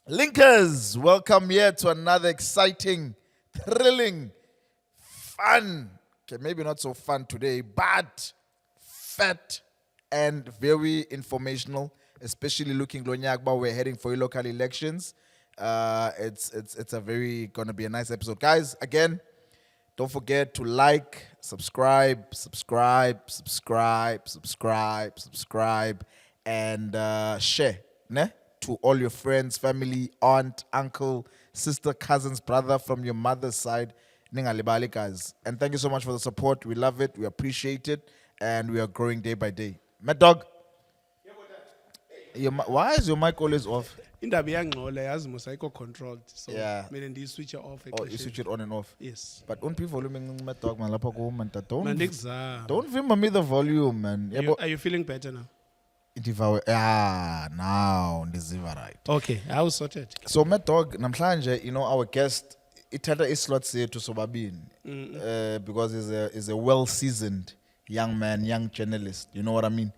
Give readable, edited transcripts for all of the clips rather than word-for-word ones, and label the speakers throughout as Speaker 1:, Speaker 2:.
Speaker 1: Linkers, welcome here to another exciting, thrilling, fun, okay, maybe not so fun today, but fat and very informational, especially looking Lonyagba, we're heading for local elections. It's a very gonna be a nice episode. Guys, again, don't forget to like, subscribe, and share, ne? To all your friends, family, aunt, uncle, sister, cousins, brother from your mother's side. Ningalibali, guys. And thank you so much for the support. We love it, we appreciate it, and we are growing day by day. Mad Dog, why is your mic always off?
Speaker 2: Indaba iyangcola yazi mosayikho controlled, so
Speaker 1: Yeah.
Speaker 2: kumele ndiyi-switch off.
Speaker 1: Oh, you switch it on and off?
Speaker 2: Yes.
Speaker 1: But on volume in Mad Dog, man, lapha kuwe, man,
Speaker 2: Mandikuzama.
Speaker 1: don't vimba me the volume, man.
Speaker 2: Are you feeling better now?
Speaker 1: Now ndiziva right.
Speaker 2: Okay, I was sorted.
Speaker 1: So Mad Dog, namhlanje, you know, our guest ithatha islot sethu sobabini because he's a well-seasoned young man, young journalist, you know what I mean?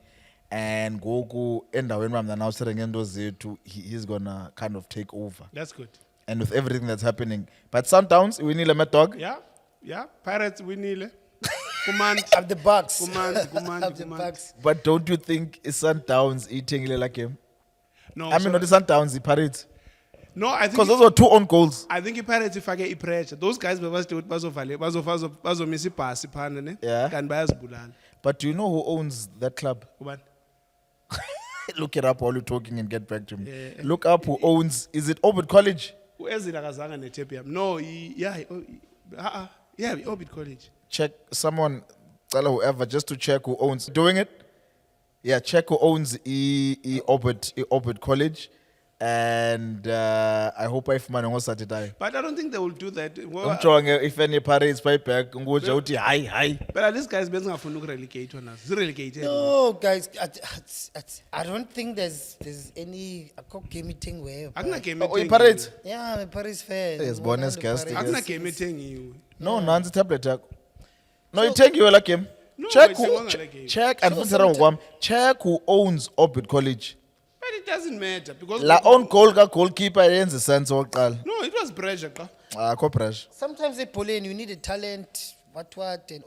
Speaker 1: And goku endaweni wami now serengendo zethu, he's gonna kind of take over.
Speaker 2: That's good.
Speaker 1: And with everything that's happening. But Sundowns, we need a Mad Dog.
Speaker 2: Yeah. Pirates winile. Command.
Speaker 3: Of the Bucks.
Speaker 2: Command.
Speaker 1: But don't you think Sundowns eating like him?
Speaker 2: No,
Speaker 1: I mean, not the Sundowns, the Pirates.
Speaker 2: No, I think
Speaker 1: Because those were 2 own goals.
Speaker 2: I think iPirates ifake ipressure. Those guys bazomisa ibhasi phana ne.
Speaker 1: Yeah.
Speaker 2: Kanti bayazibulala.
Speaker 1: But do you know who owns that club?
Speaker 2: Ubani?
Speaker 1: Look it up while you're talking and get back to me.
Speaker 2: Yeah.
Speaker 1: Look up who owns, is it Orbit College?
Speaker 2: Uezila akazanga nethepe yami. No, Orbit College.
Speaker 1: Check someone, tell whoever, just to check who owns. Doing it? Yeah, check who owns Orbit College. And I hope I find on Saturday.
Speaker 2: But I don't think they will do that.
Speaker 1: I'm trying if any Pirates pay back, hi.
Speaker 2: But this guy's been going to relegate on us. Relegated.
Speaker 3: No, guys, I don't think there's any game meeting where.
Speaker 2: I'm not game
Speaker 1: Oh,
Speaker 2: meeting.
Speaker 1: Pirates?
Speaker 3: Yeah, I'm a Paris fan.
Speaker 1: Yes, Bonez guest.
Speaker 2: I'm not game meeting you.
Speaker 1: No, Nan's tablet. No, you take you like him.
Speaker 2: No,
Speaker 1: Check
Speaker 2: it's
Speaker 1: who,
Speaker 2: a like game.
Speaker 1: check and check who owns Orbit College.
Speaker 2: But it doesn't matter because
Speaker 1: La own goalkeeper ends the sense of
Speaker 2: no, it was pressure.
Speaker 1: pressure.
Speaker 3: Sometimes they pull in, you need a talent, and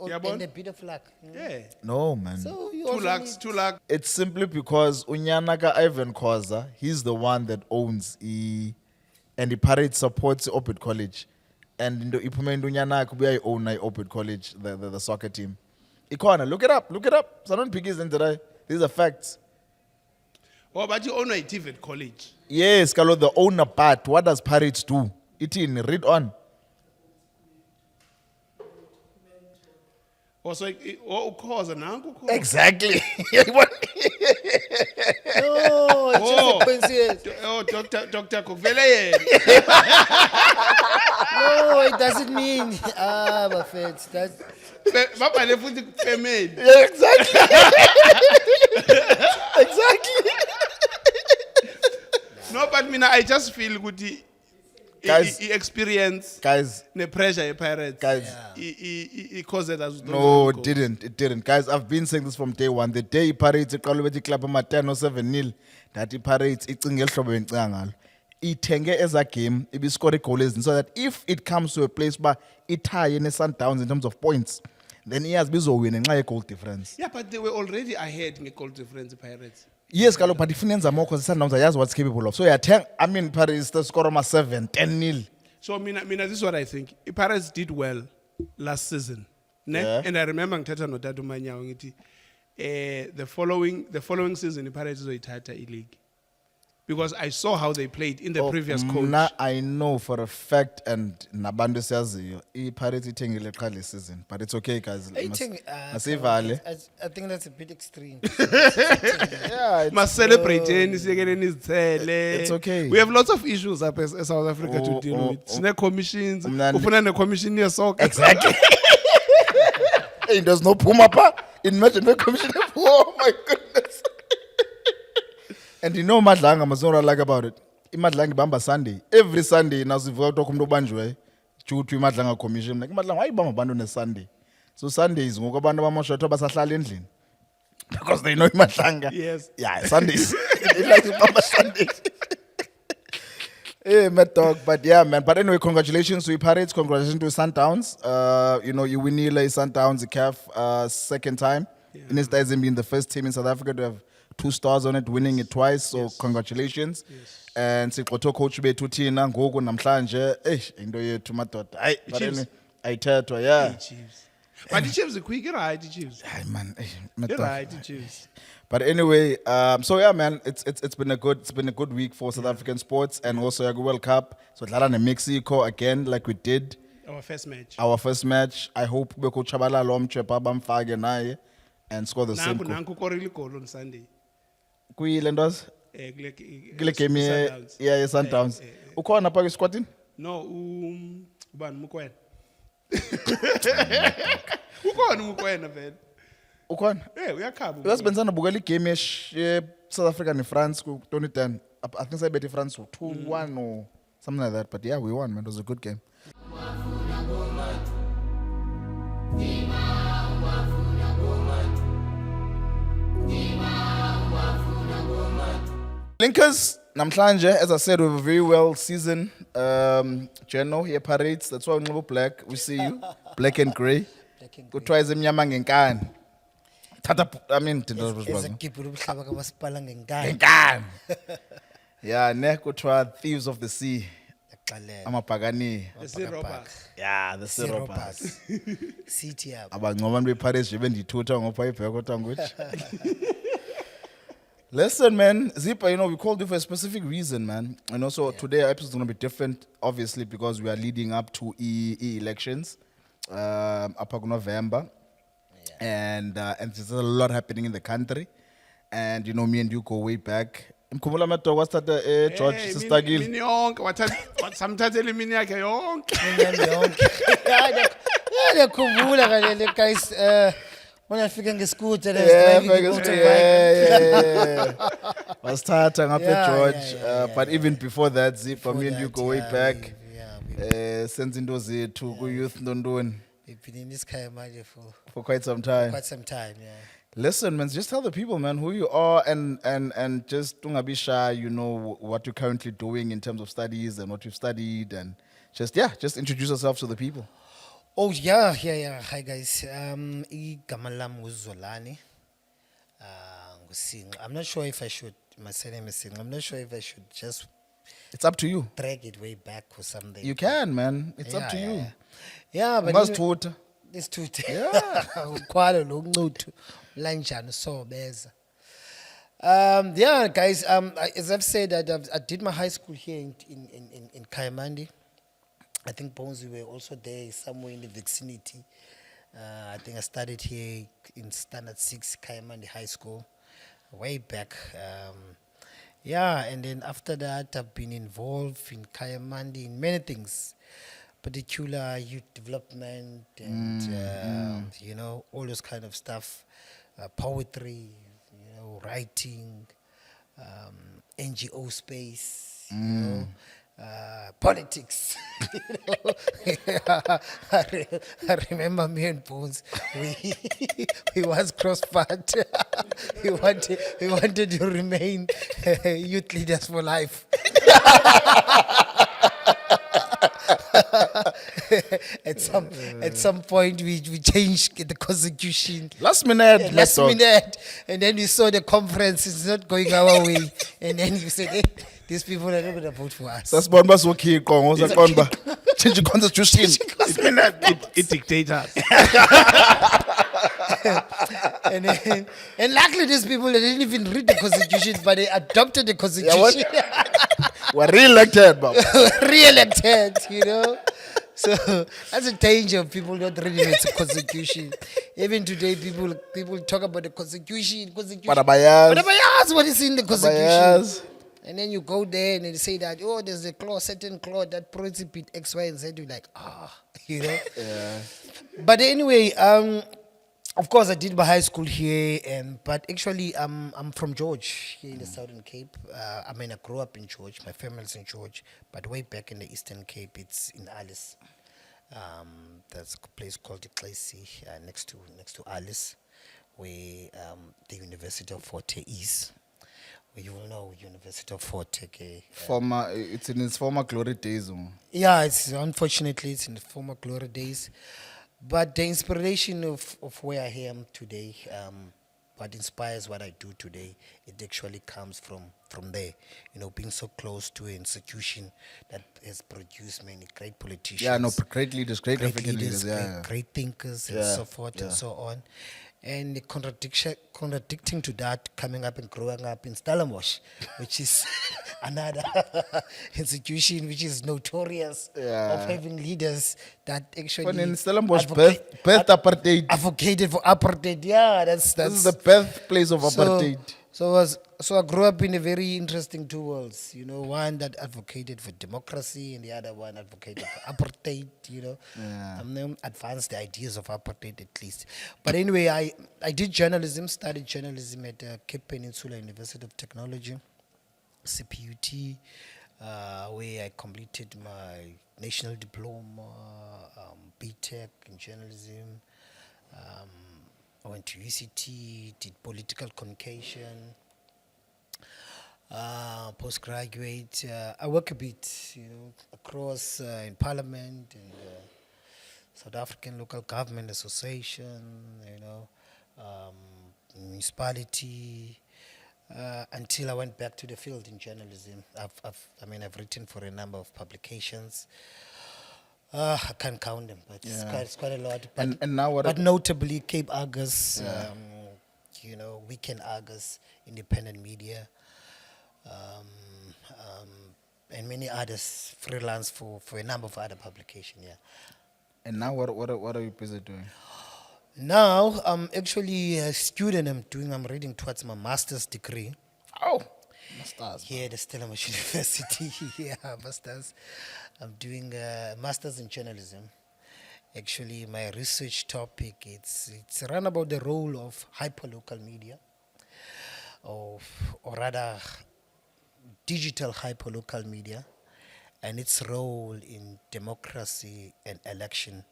Speaker 2: Yeah,
Speaker 3: and a bit of luck.
Speaker 2: Yeah.
Speaker 1: No, man.
Speaker 3: So you
Speaker 2: 2
Speaker 3: also
Speaker 2: lakhs,
Speaker 3: need-
Speaker 2: 2 lakhs.
Speaker 1: It's simply because Unyanaka Ivan Khoza, he's the one that owns and the Parade supports Orbit College. And in the Ipumend Unyanaka, we own Orbit College, the soccer team. Ikona, look it up. Someone piggies in today. These are facts.
Speaker 2: Oh, but you own a TVET college.
Speaker 1: Yes, Carlo, the owner part. What does Pirates do? Read on.
Speaker 2: Also, cause an uncle.
Speaker 1: Exactly.
Speaker 3: No, it's just a coincidence.
Speaker 2: Dr. Kovele.
Speaker 3: No, it doesn't mean. Buffett. That's
Speaker 2: Papa le futhi female.
Speaker 1: Yeah, exactly. Exactly.
Speaker 2: No, but I just feel good.
Speaker 1: Guys.
Speaker 2: Experience
Speaker 1: Guys,
Speaker 2: the pressure Pirates.
Speaker 1: guys.
Speaker 2: It caused it as
Speaker 1: No, it didn't. Guys, I've been saying this from day one. The day Pirates iqala bethi club ama 10 or 7-0, that Pirates icinga elhlobo encanga ngalo. Ithenge as a game, it score goals, so that if it comes to a place where it tie in Sundowns in terms of points, then he has win and goal difference.
Speaker 2: Yeah, but they were already ahead in goal difference Pirates.
Speaker 1: Yes, Carlo, but if are more because Sundowns are what's capable of. So yeah, Paris the score of 7-10-0.
Speaker 2: So Mina, this is what I think. Pirates did well last season. Ne?
Speaker 1: Yeah.
Speaker 2: And I remember ngithatha no Tatu Manyawo ngithi the following season Pirates izoyithatha i-league. Because I saw how they played in the previous coach.
Speaker 1: I know for a fact, and nabantu siyaziyo Pirates ithengile qala season, but it's okay, guys.
Speaker 3: I think that's a bit extreme.
Speaker 1: Yeah,
Speaker 2: Must celebrate izithele.
Speaker 1: It's okay.
Speaker 2: We have lots of issues up as South Africa to deal with. Sine commissions, ufuna ne commission ye soccer.
Speaker 1: Exactly. Hey, there's no Puma pa. Imagine the commission. Oh my goodness. And you know Madlanga, Mazora like about it. Madlanga Bamba Sunday. Every Sunday, now if we talk to Banjwe, due to Madlanga commission, like Madlanga, why Bamba Bando on Sunday? So Sunday is Mugabanda Mamosha Basasal Endlin. Because they know Madlanga.
Speaker 2: Yes.
Speaker 1: Yeah, Sundays. They like Bamba Sundays. Hey, Mad Dog, but yeah, man. But anyway, congratulations to your Pirates. Congratulations to Sundowns. You win nearly Sundowns, the CAF, second time. In his days, being the first team in South Africa to have 2 stars on it, winning it twice. So congratulations.
Speaker 2: Yes.
Speaker 1: And sixoto coach bethu thina ngoku namhlanje into yethu madoda. Hayi, but
Speaker 2: Chiefs.
Speaker 1: anyway, ayithethwa, yeah.
Speaker 2: Hey, Chiefs. But the Chiefs are quick, you're right, the Chiefs.
Speaker 1: Hayi man, Mad
Speaker 2: You're
Speaker 1: Dog.
Speaker 2: right, the Chiefs.
Speaker 1: But anyway, so yeah, man, it's been a good week for South African sports, and also a World Cup. So Dlala in Mexico again, like we did
Speaker 2: Our first match.
Speaker 1: our first match. I hope we could chabala lomchepa bamfage naye and score the same.
Speaker 2: Nanku korili goal on Sunday.
Speaker 1: Kwi lendos kule game
Speaker 2: Sundowns.
Speaker 1: yeah Sundowns. Ukhona pha squadini?
Speaker 2: No, ubani Mukwena. Ukhona Mukwena vele.
Speaker 1: Ukhona?
Speaker 2: Uyakhaba.
Speaker 1: Uyazi benzana bukela igame South Africa and France ku 2010. I think I bet France 2-1 or something like that. But yeah, we won, man. It was a good game. Linkers, namhlanje, as I said, we have a very well seasoned journal here, Parades. That's why we're black. We see you. Black and grey. Kuthiwa ezimnyama ngenkani. I mean,
Speaker 3: ezagibhula umhlaba kamasipala ngenkani
Speaker 1: ngenkani. Yeah, ne kuthiwa thieves of the sea.
Speaker 3: Yaxalela.
Speaker 1: Amabhakani.
Speaker 2: The Sea Robbers.
Speaker 1: Yeah, the sea robbers.
Speaker 3: Robbers. Sithi yabo.
Speaker 1: Abangcono beParis nje bendithutha ngopha ibheka which. Listen, man, Zipa, we called you for a specific reason, man. And also today our episode is going to be different, obviously, because we are leading up to elections, up to November. And there's a lot happening in the country. And, me and you go way back. Mkhumula Mato, what's that, George, Sister Gil?
Speaker 2: Mini yonke, samthathela imini yakhe yonke.
Speaker 3: Inyama yonke. Ngiyakhumbula kanye le guys when I fika ngescooter
Speaker 1: Yeah,
Speaker 3: yeah.
Speaker 1: was starting up
Speaker 3: Yeah,
Speaker 1: George.
Speaker 3: yeah,
Speaker 1: But even before that, Zipa, me and you go way back.
Speaker 3: Yeah,
Speaker 1: Since into zethu ku-youth Ndondoni
Speaker 3: we've been in this kind manje
Speaker 1: for quite some time.
Speaker 3: quite some time, yeah.
Speaker 1: Listen, man, just tell the people, man, who you are and just don't be shy, what you're currently doing in terms of studies and what you've studied and just introduce yourself to the people.
Speaker 3: Oh yeah. Hi guys. Igama lami nguZolani. Ngusinxo. I'm not sure if I should. My surname is Sinxo. I'm not sure if I should just
Speaker 1: It's up to you.
Speaker 3: drag it way back or something.
Speaker 1: You can, man. It's up to you.
Speaker 3: Yeah, but
Speaker 1: Ungazithutha.
Speaker 3: it's too.
Speaker 1: Yeah.
Speaker 3: Ukwalo lo nquthu lanjani so beza. Yeah, guys. As I've said, I did my high school here in Kayamandi. I think Bonez, we were also there somewhere in the vicinity. I think I started here in Standard 6 Kayamandi High School, way back. And then after that, I've been involved in Kayamandi in many things, particular youth development and, all those kind of stuff, poetry, writing, NGO space, politics. I remember me and Bonez, we was cross-part. we wanted to remain youth leaders for life. At some point we changed the constitution.
Speaker 1: Last minute.
Speaker 3: And then we saw the conference is not going our way, and then you said, hey, these people are not going to vote for us.
Speaker 1: That's one bus okay, change the constitution.
Speaker 2: It dictators.
Speaker 3: and luckily these people, they didn't even read the constitution, but they adopted the constitution.
Speaker 1: We're re-elected, Bob.
Speaker 3: Re-elected, So that's a danger of people not reading the constitution. Even today, people talk about the constitution.
Speaker 1: But abayaz.
Speaker 3: What is in the constitution?
Speaker 1: Abayaz.
Speaker 3: And then you go there and they say that, there's a certain clause that prohibits X, Y, and Z. You're like,
Speaker 1: Yeah.
Speaker 3: But anyway, of course, I did my high school here, but actually, I'm from George, here in the Southern Cape. I grew up in George. My family's in George, but way back in the Eastern Cape, it's in Alice. There's a place called the Clacy, next to Alice, where the University of Fort Hare is, You will know University of Fort Hare.
Speaker 1: Former, it's in its former glory days.
Speaker 3: Yeah, it's unfortunately it's in the former glory days, but the inspiration of where I am today, what inspires what I do today, it actually comes from there. You know, being so close to an institution that has produced many great politicians.
Speaker 1: Yeah, no, great leaders, great African leaders.
Speaker 3: great,
Speaker 1: Yeah,
Speaker 3: great thinkers, and
Speaker 1: Yeah,
Speaker 3: so forth and
Speaker 1: yeah.
Speaker 3: so on. And the contradicting to that, coming up and growing up in Stellenbosch, which is another institution which is notorious
Speaker 1: Yeah.
Speaker 3: of having leaders that actually
Speaker 1: When in Stellenbosch,
Speaker 3: advocate-
Speaker 1: birth apartheid.
Speaker 3: advocated for apartheid. Yeah, that's
Speaker 1: This is the birthplace of apartheid.
Speaker 3: So I grew up in a very interesting two worlds. You know, one that advocated for democracy, and the other one advocated for apartheid. You know, advanced the ideas of apartheid at least. But anyway, I did journalism, studied journalism at Cape Peninsula University of Technology, CPUT, where I completed my national diploma, BTech in journalism. I went to UCT, did political communication. Postgraduate, I work a bit, you know, across in Parliament and South African Local Government Association, you know, municipality, until I went back to the field in journalism. I've written for a number of publications. I can't count them, but it's quite a lot. But,
Speaker 1: And now what?
Speaker 3: but notably Cape Argus, you know, Weekend Argus, independent media, and many others, freelance for a number of other publications. Yeah.
Speaker 1: And now what are you busy doing?
Speaker 3: Now I'm actually a student. I'm reading towards my master's degree
Speaker 1: Oh, masters.
Speaker 3: here at Stellenbosch University. Yeah, master's. I'm doing a master's in journalism. Actually, my research topic it's around about the role of hyperlocal media, or rather, digital hyperlocal media, and its role in democracy and election,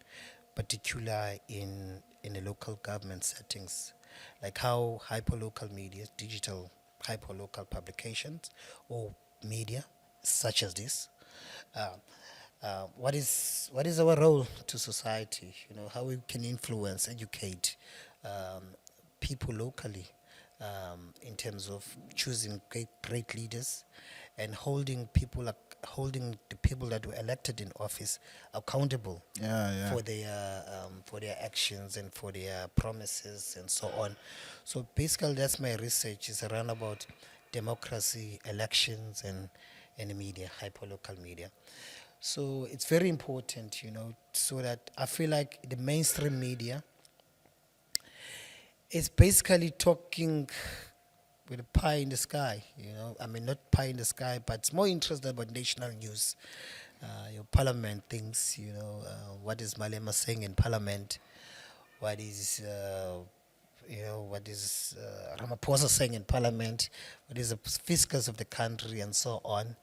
Speaker 3: particular in the local government settings, like how hyperlocal media, digital hyperlocal publications or media such as this, what is our role to society? You know, how we can influence, educate people locally, in terms of choosing great leaders and holding the people that were elected in office accountable for their actions and for their promises and so on. So basically, that's my research. Is around about democracy, elections, and the media, hyperlocal media. So it's very important, you know, so that I feel like the mainstream media is basically talking with a pie in the sky, you know. I mean, not pie in the sky, but it's more interested about national news. Your parliament things, you know, what is Malema saying in parliament? What is, what is Ramaphosa saying in parliament? What is the fiscals of the country and so on?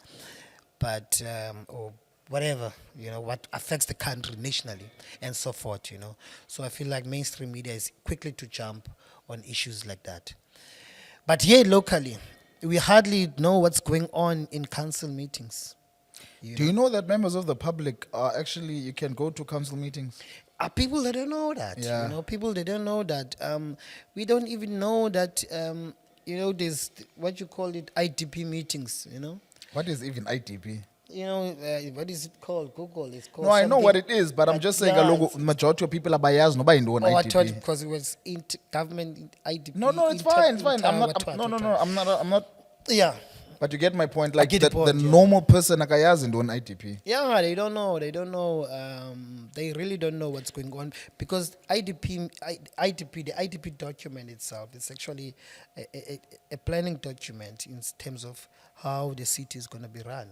Speaker 3: But, or whatever, you know, what affects the country nationally and so forth, you know. So I feel like mainstream media is quickly to jump on issues like that. But here locally, we hardly know what's going on in council meetings.
Speaker 1: Do you know that members of the public are actually, you can go to council meetings?
Speaker 3: People that don't know that,
Speaker 1: Yeah.
Speaker 3: you know, people that don't know that. We don't even know that, you know, there's what you call it, IDP meetings, you know.
Speaker 1: What is even IDP?
Speaker 3: You know, what is it called? Google. It's called.
Speaker 1: No, I know
Speaker 3: something
Speaker 1: what it is, but I'm
Speaker 3: like-
Speaker 1: just saying,
Speaker 3: yeah,
Speaker 1: logo,
Speaker 3: it's-
Speaker 1: majority of people are biased, nobody know
Speaker 3: Oh, I thought
Speaker 1: IDP.
Speaker 3: because it was government IDP.
Speaker 1: No, it's fine, it's fine. I'm not.
Speaker 3: Yeah,
Speaker 1: But you get my point. Like
Speaker 3: get
Speaker 1: the,
Speaker 3: the point,
Speaker 1: the
Speaker 3: yeah.
Speaker 1: normal person, akayazi ndo IDP.
Speaker 3: yeah, they don't know. They don't know. They really don't know what's going on because the IDP document itself is actually a planning document in terms of how the city is going to be run,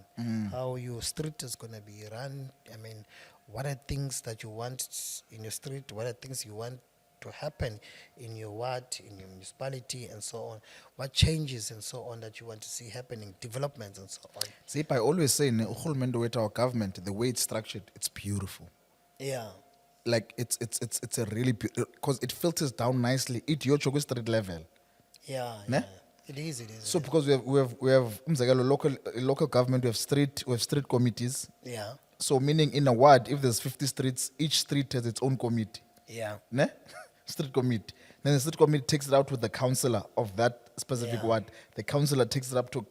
Speaker 3: how your street is going to be run. I mean, what are things that you want in your street? What are things you want to happen in your ward, in your municipality, and so on? What changes and so on that you want to see happening, developments and so on?
Speaker 1: See, I always say, urhulumente with our government, the way it's structured, it's beautiful.
Speaker 3: Yeah.
Speaker 1: Like it's a really because it filters down nicely. It your street level.
Speaker 3: Yeah,
Speaker 1: Ne?
Speaker 3: It is.
Speaker 1: So because we have local government, we have street committees.
Speaker 3: Yeah.
Speaker 1: So meaning in a ward, if there's 50 streets, each street has its own committee.
Speaker 3: Yeah.
Speaker 1: Ne? Street committee. Then the street committee takes it out with the councillor of that specific
Speaker 3: Yeah.
Speaker 1: ward. The councillor takes it up to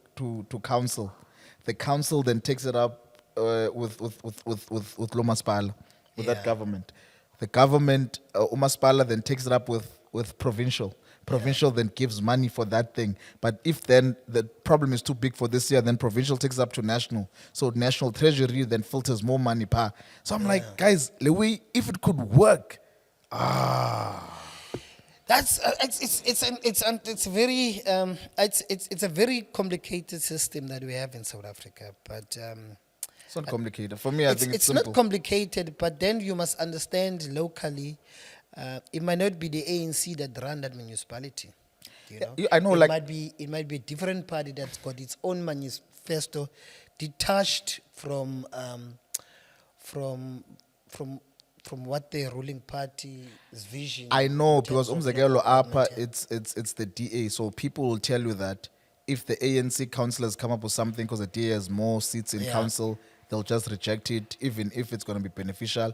Speaker 1: council. The council then takes it up with Lomaspala, with that
Speaker 3: Yeah.
Speaker 1: government. The government, Umaspala, then takes it up with provincial. Provincial then gives money for that thing. But if then the problem is too big for this year, then provincial takes it up to national. So national treasury then filters more money. So I'm like, guys, Lewi, if it could work,
Speaker 3: That's it's a very complicated system that we have in South Africa, but
Speaker 1: it's not complicated. For me, I think it's
Speaker 3: it's
Speaker 1: simple.
Speaker 3: not complicated. But then you must understand locally, it might not be the ANC that run that municipality. You know,
Speaker 1: I know,
Speaker 3: it
Speaker 1: like-
Speaker 3: might be a different party that's got its own manifesto, detached from what the ruling party's vision.
Speaker 1: I know
Speaker 3: in
Speaker 1: because
Speaker 3: terms of
Speaker 1: umzekelo
Speaker 3: local
Speaker 1: apa
Speaker 3: government,
Speaker 1: it's the DA. So people will tell you that if the ANC councillors come up with something because the DA has more seats in
Speaker 3: Yeah.
Speaker 1: council, they'll just reject it, even if it's going to be beneficial.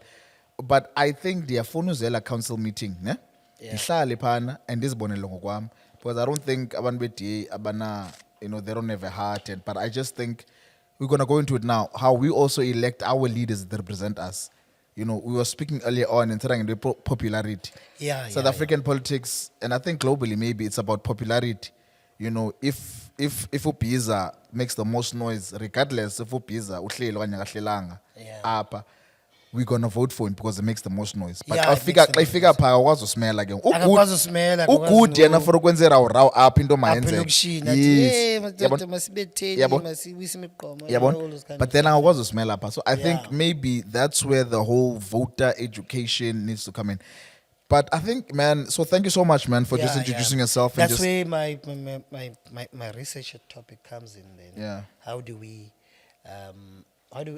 Speaker 1: But I think the Afonuzela council meeting, ne?
Speaker 3: Yeah.
Speaker 1: Ihlale phana and this ngokwami, because I don't think abantu be-DA abana, they don't have a heart. But I just think we're going to go into it now. How we also elect our leaders that represent us. We were speaking earlier on in terms of popularity.
Speaker 3: Yeah,
Speaker 1: South
Speaker 3: yeah,
Speaker 1: African politics, and I think globally maybe it's about popularity. If Upiza makes the most noise, regardless if Upiza uhleli okanye akahlelanga
Speaker 3: Yeah.
Speaker 1: apa, we're gonna vote for him because it makes the most noise. But
Speaker 3: Yeah,
Speaker 1: I
Speaker 3: it
Speaker 1: figure
Speaker 3: makes the
Speaker 1: I figure pha akwazi usimela ke.
Speaker 3: Akakwazi usimela, akakwazi
Speaker 1: Ugood yena
Speaker 3: no-
Speaker 1: for ukwenza raw up into
Speaker 3: apha
Speaker 1: mayenze.
Speaker 3: elokishini athi hey madoda
Speaker 1: Yabona?
Speaker 3: masibetheni
Speaker 1: Yabona?
Speaker 3: masiwise imigqomo,
Speaker 1: Yabona?
Speaker 3: all those kind
Speaker 1: But
Speaker 3: of
Speaker 1: then
Speaker 3: stuff.
Speaker 1: akakwazi usimela apha. So I think
Speaker 3: Yeah.
Speaker 1: maybe that's where the whole voter education needs to come in. But I think, man, so thank you so much, man, for just
Speaker 3: Yeah,
Speaker 1: introducing
Speaker 3: yeah.
Speaker 1: yourself.
Speaker 3: That's
Speaker 1: and just,
Speaker 3: where my research topic comes in. Then,
Speaker 1: Yeah.
Speaker 3: how do we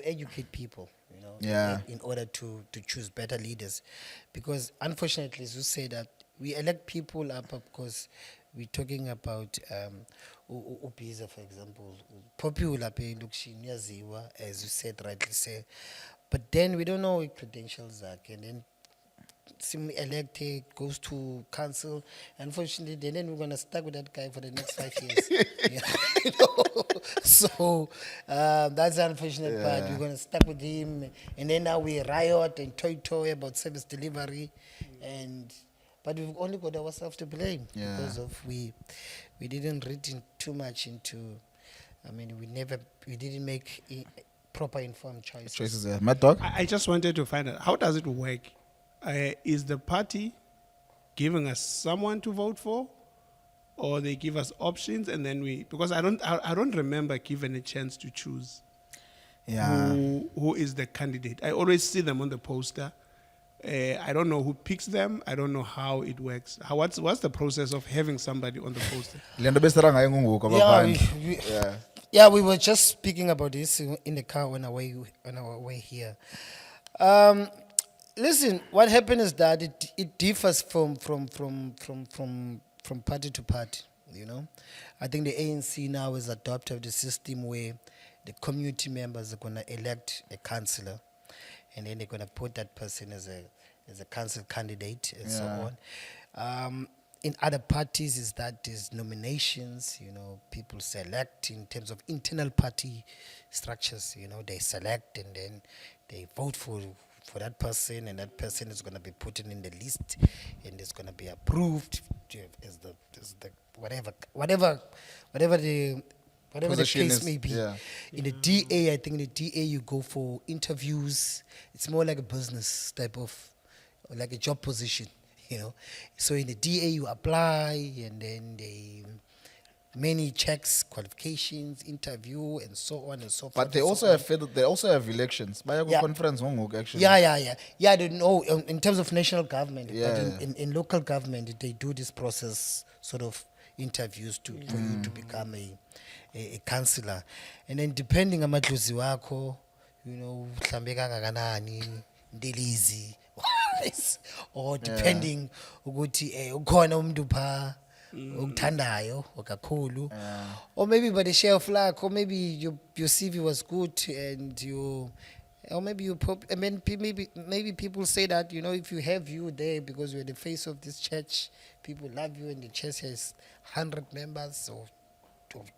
Speaker 3: educate people?
Speaker 1: Yeah.
Speaker 3: in order to choose better leaders, because unfortunately, as you say that we elect people up because we're talking about Ubiza, for example, popular pay yaziwa, as you said rightly say, but then we don't know what credentials are, and then elected, goes to council. Unfortunately, then we're gonna stuck with that guy for the next 5 years. Yeah. So that's the unfortunate part. We're gonna stuck with him, and then now we riot and toy about service delivery, but we've only got ourselves to blame because of we didn't read too much into. I mean, we didn't make proper informed choices.
Speaker 1: choices there. Mad Dog?
Speaker 2: I just wanted to find out, how does it work? Is the party giving us someone to vote for, or they give us options and then because I don't remember given a chance to choose
Speaker 1: Yeah.
Speaker 2: who is the candidate. I always see them on the poster. I don't know who picks them. I don't know how it works. What's the process of having somebody on the poster?
Speaker 1: Le nto besithetha ngayo ngoku
Speaker 3: Yeah,
Speaker 1: abaphandle.
Speaker 3: we were just speaking about this in the car on our way here. Listen, what happened is that it differs from party to party. I think the ANC now has adopted the system where the community members are going to elect a councillor, and then they're going to put that person as a council candidate and so on. In other parties is that there's nominations, people select in terms of internal party structures, they select and then they vote for that person, and that person is going to be put in the list and it's going to be approved as the whatever the
Speaker 1: Position
Speaker 3: case
Speaker 1: is-
Speaker 3: may be.
Speaker 1: yeah.
Speaker 3: In the DA, I think in the DA you go for interviews. It's more like a business type of, like a job position, So in the DA you apply, and then many checks, qualifications, interview, and so on and so forth.
Speaker 1: But they
Speaker 3: and so
Speaker 1: also
Speaker 3: on.
Speaker 1: have they also have elections. Baya
Speaker 3: Yeah.
Speaker 1: conference ngoku actually.
Speaker 3: Yeah. I don't know in terms of national government,
Speaker 1: Yeah.
Speaker 3: but in local government, they do this process, sort of interviews for you to become a councillor, and then depending on amadlozi wakho, mhlambe kangakanani, ndelizi, or depending ukuthi ukhona umuntu pha okuthandayo okakhulu, or maybe by the share of luck, or maybe your CV was good and you, or maybe you and then maybe people say that, you know, if you have you there because you're the face of this church, people love you, and the church has 100 members or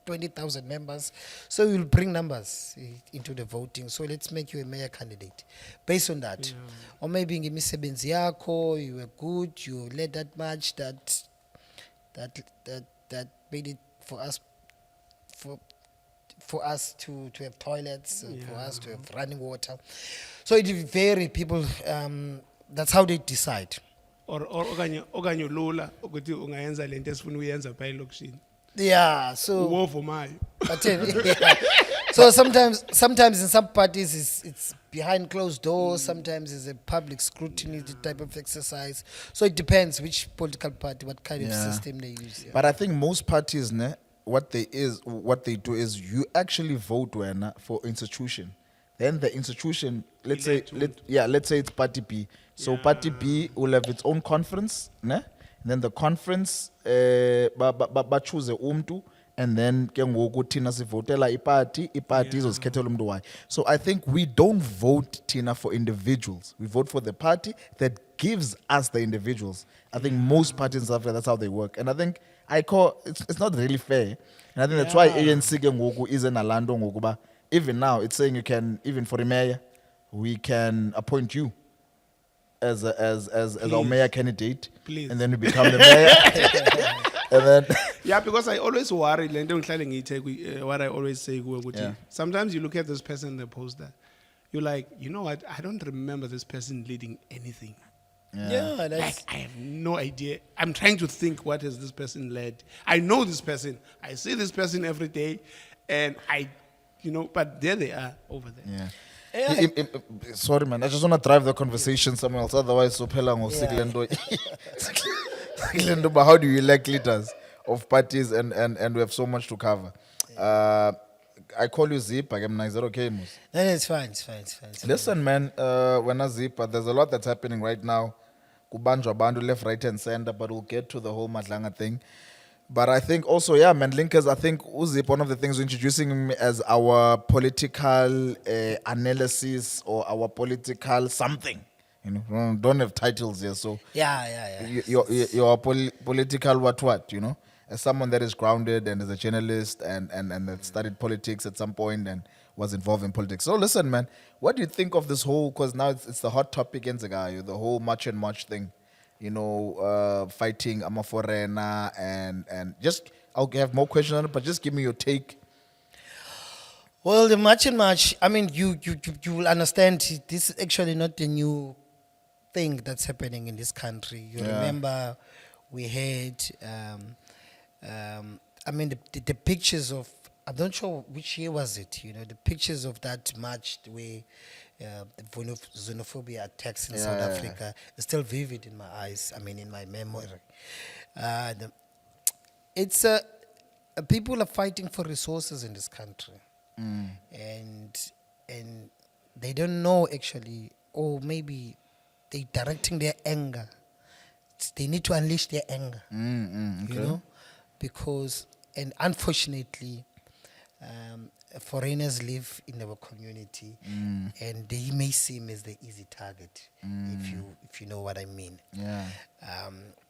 Speaker 3: 20,000 members, so you'll bring numbers into the voting. So let's make you a mayor candidate based on that. Or maybe ngemisebenzi yakho, you were good, you led that much that made it for us to have toilets, for us to have running water. So it vary people. That's how they decide.
Speaker 2: Or okanye lula ukuthi ungayenza lento esifuna uyenza pha elokishini.
Speaker 3: Yeah, so
Speaker 2: Uwovo mayo.
Speaker 3: so sometimes in some parties it's behind closed doors, sometimes it's a public scrutiny type of exercise. So it depends which political party, what kind of system they use. Yeah.
Speaker 1: But I think most parties, what they do is you actually vote for institution. Then the institution, let's say it's party B. So party B will have its own conference, ne? And then the conference ba choose umntu, and then ke ngoku thina sivotela iparty izozikhethela umntu wayo. So I think we don't vote Tina for individuals. We vote for the party that gives us the individuals. I think most parties in South Africa, that's how they work. And I think it's not really fair. And I think that's why ANC ke ngoku is nalando ngokuba even now it's saying you can, even for the mayor, we can appoint you as our mayor candidate.
Speaker 2: Please.
Speaker 1: And then we become the mayor. And then
Speaker 2: Yeah, because I always worry, what I always say, sometimes you look at this person in the poster, you're like, you know what, I don't remember this person leading anything.
Speaker 3: Yeah, that's
Speaker 2: I have no idea. I'm trying to think, what has this person led? I know this person. I see this person every day, and but there they are over there.
Speaker 1: yeah. Sorry, man. I just want to drive the conversation somewhere else. Otherwise, so pelang but how do you elect leaders of parties and we have so much to cover? I call you Zip. Is that okay, Mus?
Speaker 3: No, it's fine.
Speaker 1: Listen, man. When I Zip, there's a lot that's happening right now. Kubanjwa bandu left, right, and center. But we'll get to the whole Madlanga thing. But I think also, man, Linkers, I think Uzip, one of the things we're introducing him as our political analysis or our political something. Don't have titles here. So
Speaker 3: Yeah.
Speaker 1: you're political what, as someone that is grounded and is a journalist and that studied politics at some point and was involved in politics. So listen, man, what do you think of this whole, because now it's the hot topic in Zagayo, the whole March and March thing, fighting Amaforena and just, I'll have more questions on it, but just give me your take.
Speaker 3: Well, the March and March, I mean, you will understand this is actually not the new thing that's happening in this country. You remember we had, the pictures of, I'm not sure which year was it, the pictures of that march where the xenophobia attacks in South Africa is still vivid in my eyes, in my memory. It's people are fighting for resources in this country. And they don't know actually, or maybe they're directing their anger. They need to unleash their anger, because, and unfortunately, foreigners live in our community, and they may seem as the easy target, if you know what I mean.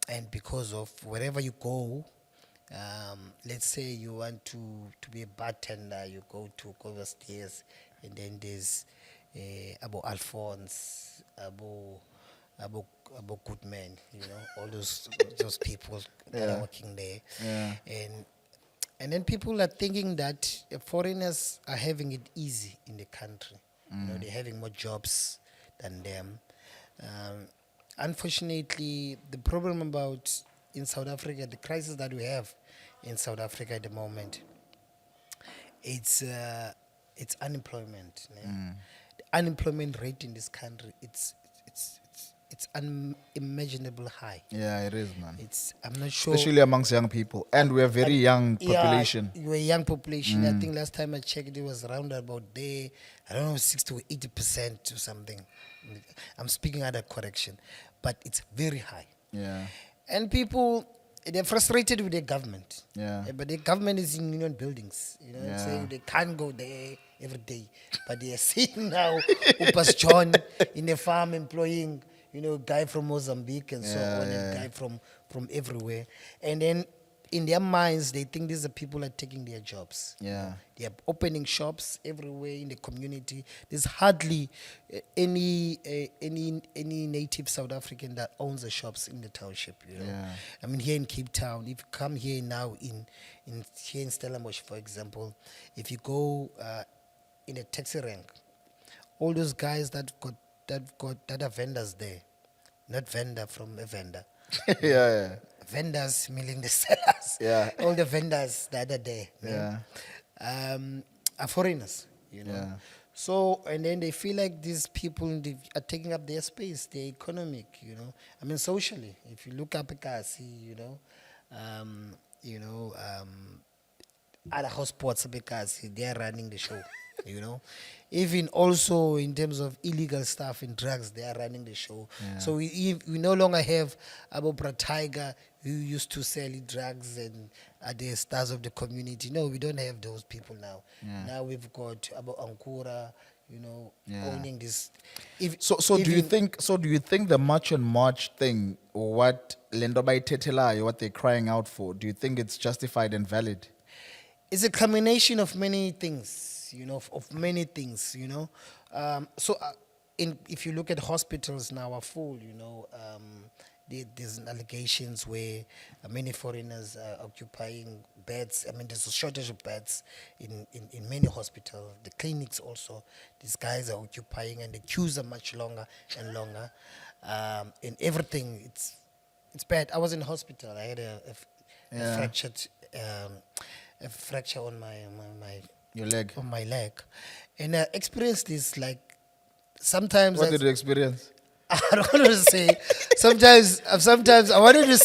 Speaker 3: And because of wherever you go, let's say you want to be a bartender, you go upstairs, and then there's Abo Alphonse, Abo Goodman, all those people that are working there, and then people are thinking that foreigners are having it easy in the country. They're having more jobs than them. Unfortunately, the problem in South Africa, the crisis that we have in South Africa at the moment, it's unemployment. The unemployment rate in this country, it's unimaginable high.
Speaker 1: Yeah, it is, man.
Speaker 3: I'm not sure.
Speaker 1: Especially amongst young people. And we're a very young population.
Speaker 3: Yeah, we're a young population. I think last time I checked, it was around about there, 60 to 80% or something. I'm speaking under correction. But it's very high.
Speaker 1: Yeah.
Speaker 3: And people, they're frustrated with their government.
Speaker 1: Yeah.
Speaker 3: But the government is in union buildings,
Speaker 1: Yeah.
Speaker 3: so they can't go there every day. But they are seeing now Upas John in a farm employing, guy from Mozambique and so
Speaker 1: Yeah,
Speaker 3: on,
Speaker 1: yeah,
Speaker 3: and
Speaker 1: yeah.
Speaker 3: guy from everywhere. And then in their minds, they think these are people are taking their jobs.
Speaker 1: Yeah.
Speaker 3: They are opening shops everywhere in the community. There's hardly any native South African that owns the shops in the township.
Speaker 1: Yeah.
Speaker 3: I mean, here in Cape Town, if you come here now here in Stellenbosch, for example, if you go in a taxi rank, all those guys that are vendors there, not vendor from a vendor.
Speaker 1: Yeah.
Speaker 3: Vendors milling the sellers.
Speaker 1: Yeah.
Speaker 3: All the vendors that are there.
Speaker 1: Yeah.
Speaker 3: Are foreigners,
Speaker 1: Yeah.
Speaker 3: So, and then they feel like these people are taking up their space, their economic, I mean, socially. If you look up at Kasi, other hotspots because they are running the show, Even also in terms of illegal stuff and drugs, they are running the show.
Speaker 1: Yeah.
Speaker 3: So we no longer have Abobra Tiger who used to sell drugs and are the stars of the community. No, we don't have those people now.
Speaker 1: Yeah.
Speaker 3: Now we've got Abo Ankura,
Speaker 1: Yeah.
Speaker 3: owning this.
Speaker 1: So do you think the March on March thing, what Lendobai Tetelayo, what they're crying out for, do you think it's justified and valid?
Speaker 3: It's a combination of many things, of many things, if you look at hospitals now are full, there's allegations where many foreigners are occupying beds. I mean, there's a shortage of beds in many hospitals. The clinics also, these guys are occupying, and the queues are much longer and longer. And everything, it's bad. I was in hospital. I had a fracture on
Speaker 1: Your leg.
Speaker 3: on my leg, and I experienced this like sometimes.
Speaker 1: What did you experience?
Speaker 3: I don't want to say. Sometimes I wanted to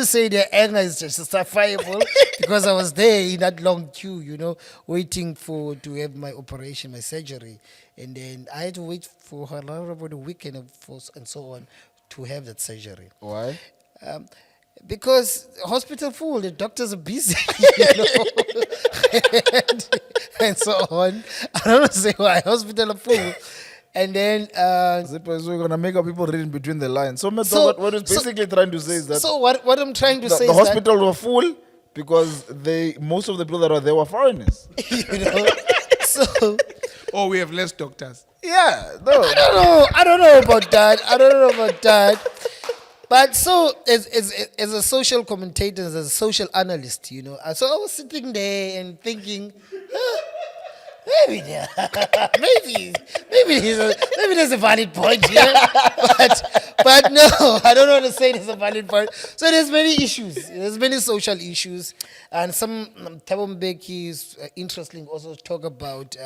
Speaker 3: say their anger is justifiable because I was there in that long queue, waiting to have my operation, my surgery, and then I had to wait for about a week and so on to have that surgery.
Speaker 1: Why?
Speaker 3: Because hospital full, the doctors are busy, and so on. I don't want to say why hospital are full. And then,
Speaker 1: So you're gonna make up people reading between the lines. So what it's basically trying to say is that
Speaker 3: so what I'm trying to say
Speaker 1: the
Speaker 3: is
Speaker 1: hospital were full because most of the people that were there were foreigners.
Speaker 3: that, so
Speaker 2: Or we have less doctors.
Speaker 1: Yeah, no.
Speaker 3: I don't know about that. But so as a social commentator, as a social analyst, so I was sitting there and thinking, maybe there's a valid point here, but no, I don't want to say there's a valid point. So there's many issues. There's many social issues, and some Thabo Mbeki is interesting. Also talk about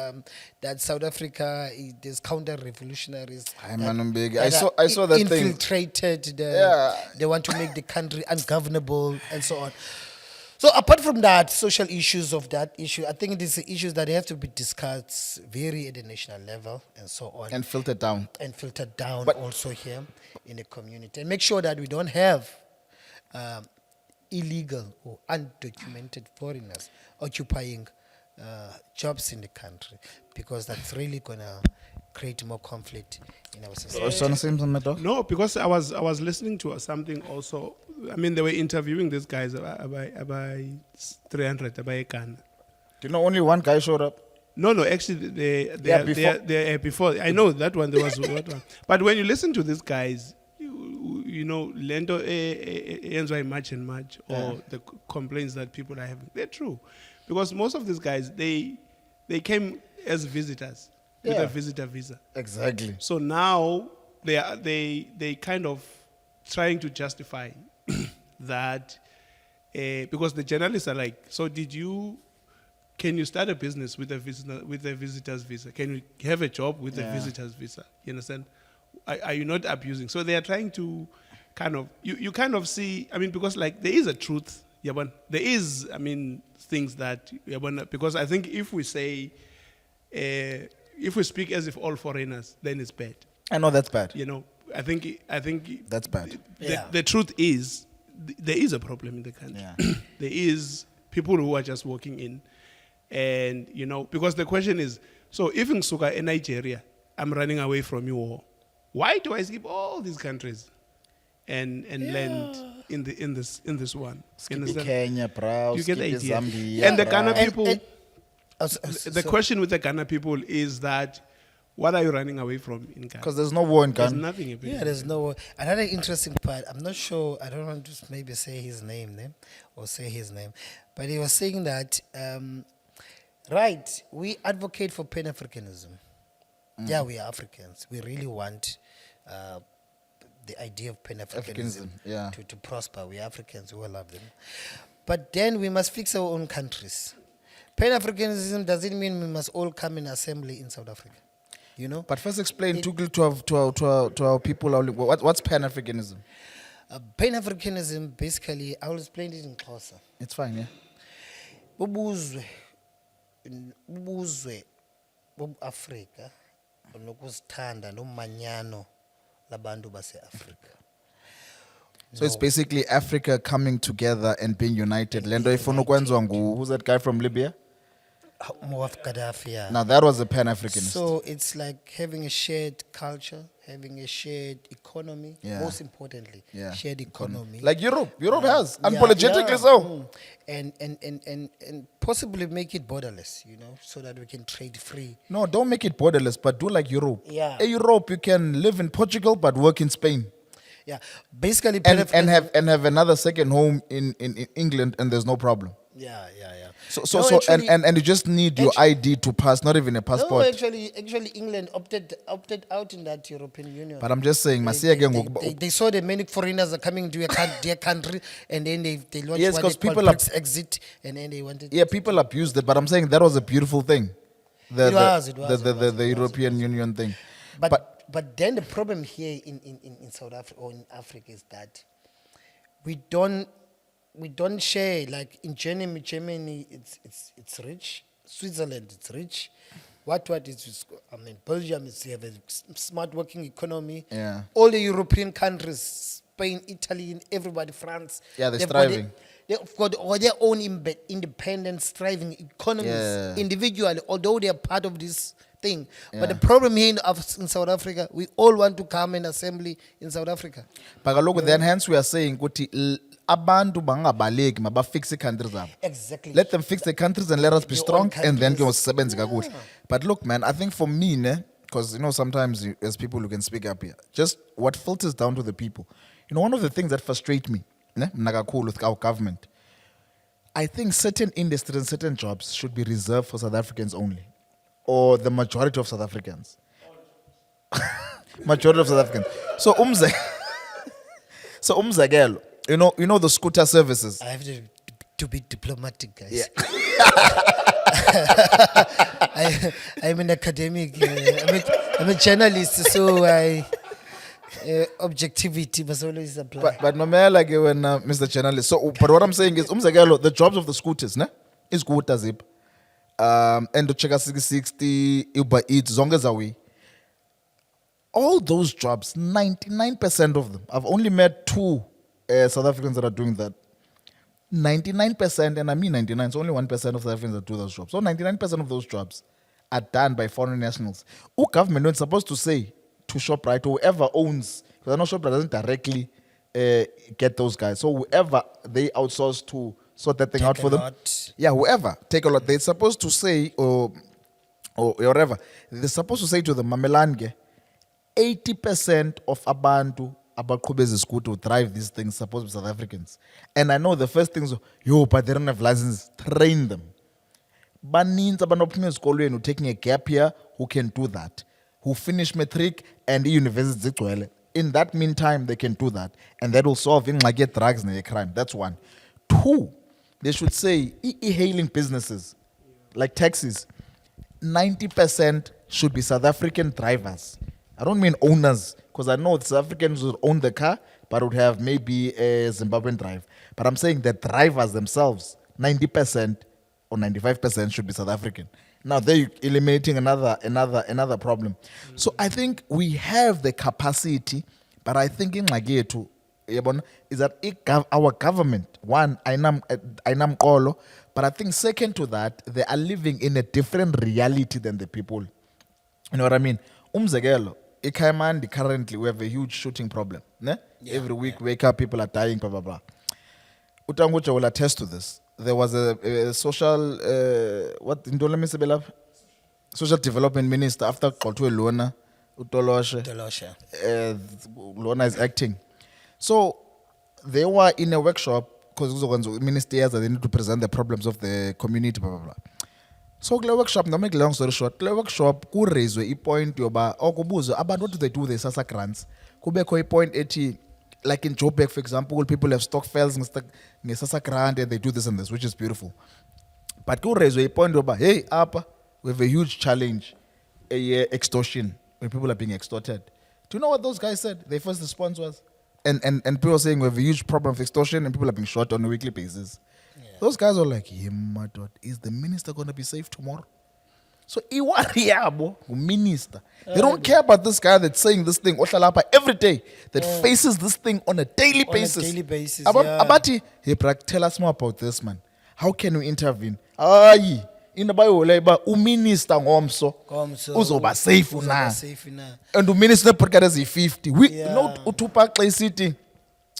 Speaker 3: that South Africa there's counter-revolutionaries.
Speaker 1: Hi, man, big.
Speaker 3: that
Speaker 1: I saw that thing.
Speaker 3: infiltrated.
Speaker 1: Yeah.
Speaker 3: They want to make the country ungovernable and so on. So apart from that, social issues of that issue, I think these are issues that have to be discussed very at the national level and so on.
Speaker 1: And filtered down.
Speaker 3: And filtered down
Speaker 1: But-
Speaker 3: also here in the community. And make sure that we don't have illegal or undocumented foreigners occupying jobs in the country, because that's really going to create more conflict in our society.
Speaker 1: So on same matter?
Speaker 2: No, because I was listening to something also. I mean, they were interviewing these guys about 300 about Ghana.
Speaker 1: Do you know only one guy showed up?
Speaker 2: No, actually, they before. I know that one. There was that one. But when you listen to these guys, you know, Lendo ends by much and much, or the complaints that people are having, they're true, because most of these guys they came as visitors with a visitor visa.
Speaker 1: Exactly.
Speaker 2: So now they kind of trying to justify that because the journalists are like, so can you start a business with a visitor's visa? Can you have a job with a visitor's visa? You understand? Are you not abusing? So they are trying to kind of, you kind of see, I mean, because like there is a truth, there is, I mean, things that, because I think if we say, if we speak as if all foreigners, then it's bad.
Speaker 1: I know that's bad.
Speaker 2: You know, I think
Speaker 1: That's bad.
Speaker 2: the truth is there is a problem in the country.
Speaker 1: Yeah.
Speaker 2: There is people who are just walking in, and because the question is, so if in Suka in Nigeria, I'm running away from you all, why do I skip all these countries and land in this one? You understand?
Speaker 1: Kenya, bro.
Speaker 2: You get the idea.
Speaker 1: Zambia,
Speaker 2: And the
Speaker 1: bro.
Speaker 2: Ghana people,
Speaker 3: The
Speaker 2: the question with the Ghana people is that, what are you running away from in Ghana?
Speaker 1: Because there's no war in
Speaker 2: There's
Speaker 1: Ghana.
Speaker 2: nothing happening.
Speaker 3: Yeah, there's no. Another interesting part. I'm not sure. I don't want to maybe say his name, or say his name, but he was saying that. Right, we advocate for Pan Africanism. Yeah, we are Africans. We really want the idea of Pan Africanism
Speaker 1: yeah.
Speaker 3: to prosper. We Africans. We all love them, but then we must fix our own countries. Pan Africanism doesn't mean we must all come in assembly in South Africa.
Speaker 1: But first explain to our people, what's Pan-Africanism?
Speaker 3: Pan-Africanism, basically, I will explain it in Xhosa.
Speaker 1: It's fine, yeah.
Speaker 3: Ubuzwe bobu-Afrika nokuzithanda nomanyano labantu base-Afrika.
Speaker 1: So it's basically Africa coming together and being united. Lendo ifuna ukwenziwa who's that guy from Libya?
Speaker 3: Muammar Gaddafi, yeah.
Speaker 1: Now that was a Pan-Africanist.
Speaker 3: So it's like having a shared culture, having a shared economy,
Speaker 1: Yeah.
Speaker 3: most importantly, shared economy.
Speaker 1: Like Europe has,
Speaker 3: Yeah,
Speaker 1: unapologetically
Speaker 3: yeah.
Speaker 1: so.
Speaker 3: And possibly make it borderless, so that we can trade free.
Speaker 1: No, don't make it borderless, but do like Europe.
Speaker 3: Yeah.
Speaker 1: In Europe, you can live in Portugal but work in Spain.
Speaker 3: Yeah, basically,
Speaker 1: And have another second home in England, and there's no problem.
Speaker 3: Yeah.
Speaker 1: So
Speaker 3: No, actually-
Speaker 1: and you just need your ID to pass, not even a
Speaker 3: No,
Speaker 1: passport.
Speaker 3: actually, England opted out in that European Union.
Speaker 1: But I'm just saying, Masiya
Speaker 3: They saw that many foreigners are coming to their country, and then they launched
Speaker 1: Yes,
Speaker 3: what
Speaker 1: 'cause
Speaker 3: they call
Speaker 1: people are-
Speaker 3: Brexit exit, and then they wanted.
Speaker 1: yeah, people abused it, but I'm saying that was a beautiful thing.
Speaker 3: It was,
Speaker 1: The European Union thing.
Speaker 3: But then the problem here in South Africa or in Africa is that we don't share, like in Germany it's rich, Switzerland it's rich. What is Belgium is, you have a smart working economy.
Speaker 1: Yeah.
Speaker 3: All the European countries, Spain, Italy, everybody, France.
Speaker 1: Yeah, they're
Speaker 3: they've got
Speaker 1: striving.
Speaker 3: They've got all their own independent, striving economies
Speaker 1: Yeah.
Speaker 3: individually, although they are part of this thing. But the problem here in South Africa, we all want to come in assembly in South Africa.
Speaker 1: But look, then hence we are saying ukuthi abantu bangabaleki mabafixe countries zabo.
Speaker 3: Exactly.
Speaker 1: Let them fix the countries and let us be
Speaker 3: Your
Speaker 1: strong,
Speaker 3: own
Speaker 1: and then
Speaker 3: countries.
Speaker 1: kuyosebenza kakuhle. But look, man, I think for me, because sometimes as people who can speak up here, just what filters down to the people. One of the things that frustrate me, mna kakhulu with our government, I think certain industries and certain jobs should be reserved for South Africans only, or the majority of South Africans. Majority of South Africans. So umzekelo, you know the scooter services.
Speaker 3: I have to be diplomatic, guys.
Speaker 1: Yeah.
Speaker 3: I'm an academic. I'm a journalist, so objectivity must always apply.
Speaker 1: But no matter like when Mr. Journalist. So, but what I'm saying is, the jobs of the scooters, is scooter zip, and the checker 60, Uber Eats, zongas away. All those jobs, 99% of them. I've only met 2 South Africans that are doing that. 99%, and I mean 99, it's only 1% of South Africans that do those jobs. So 99% of those jobs are done by foreign nationals. Who government is supposed to say to ShopRite or whoever owns, because I know ShopRite doesn't directly get those guys. So whoever they outsource to sort that thing
Speaker 3: Take
Speaker 1: out for
Speaker 3: a
Speaker 1: them.
Speaker 3: lot.
Speaker 1: Yeah, whoever, take a lot. They're supposed to say, or whatever, they're supposed to say to them, Mamelange, 80% of abantu abaqhubeza scooter who drive these things supposed to be South Africans. And I know the first things, but they don't have licenses. Train them. Baninzi abantu abaphuma ezikolweni who taking a gap year who can do that, who finish matric and university zigcwele. In that meantime, they can do that, and that will solve ingxaki drugs and crime. That's one. 2, they should say e-hailing businesses like taxis. 90% should be South African drivers. I don't mean owners, because I know South Africans would own the car, but would have maybe a Zimbabwean drive. But I'm saying the drivers themselves, 90% or 95% should be South African. Now they're eliminating another problem. So I think we have the capacity, but I think in Magetu, yabona, is that our government, one, ainam qolo, but I think second to that, they are living in a different reality than the people. You know what I mean? Umzekelo, eKhaimandi currently we have a huge shooting problem. Ne? Every week, wake up, people are dying, blah blah blah. Utangucha will attest to this. There was a social social development minister after Qoltwe Lona, Utoloshe.
Speaker 3: Delosha.
Speaker 1: Lona is acting. So they were in a workshop because ministers they need to present the problems of the community, blah blah blah. So kule workshop, I'm make a long story short, kule workshop ku raise a point yoba okubuzo about what do they do with the SASSA grants. Kubeko a point 80, like in Joburg, for example, people have stock files in SASSA grant and they do this and this, which is beautiful. But ku raise a point yoba, hey, apa, we have a huge challenge, extortion, when people are being extorted. Do you know what those guys said? Their first response was, and people saying we have a huge problem of extortion and people are being shot on a weekly basis. Those guys are like, yeah, my God, is the minister going to be safe tomorrow? So, Iwariabo, minister. They don't care about this guy that's saying this thing every day, that faces this thing on a daily basis.
Speaker 3: On a daily basis,
Speaker 1: Abati, hey, tell us more about this, man. How can we intervene? Aye, in the Bible, minister ngomso, uzoba safe na. And the minister is 50. We not utupa clay city.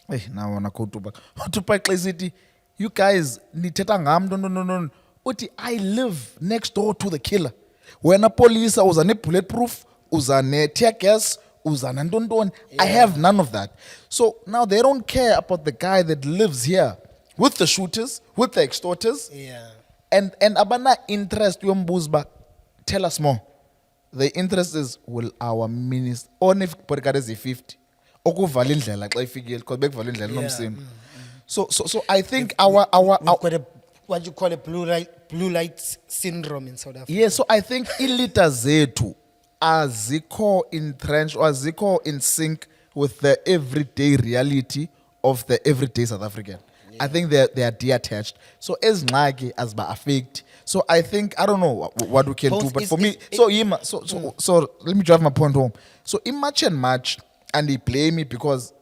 Speaker 1: Hey, now I wanna go to utupa clay city. You guys, no. Uti, I live next door to the killer. When a police was a bulletproof, was a tear gas, was an andondon. I have none of that. So now they don't care about the guy that lives here with the shooters, with the extorters.
Speaker 3: Yeah.
Speaker 1: And abana interest yombuzba. Tell us more. The interest is, will our minister only if Porcada is 50? Oku valindle like I figure because back valindle no same. So I think our
Speaker 3: We've got a, what you call a blue light syndrome in South Africa.
Speaker 1: yeah, so I think ilita zetu aziko entrenched or aziko in sync with the everyday reality of the everyday South African. I think they are detached. So as ngaki as ba affect. So I think I don't know what we can do, but for me, so let me drive my point home. So in match and match, and they blame me because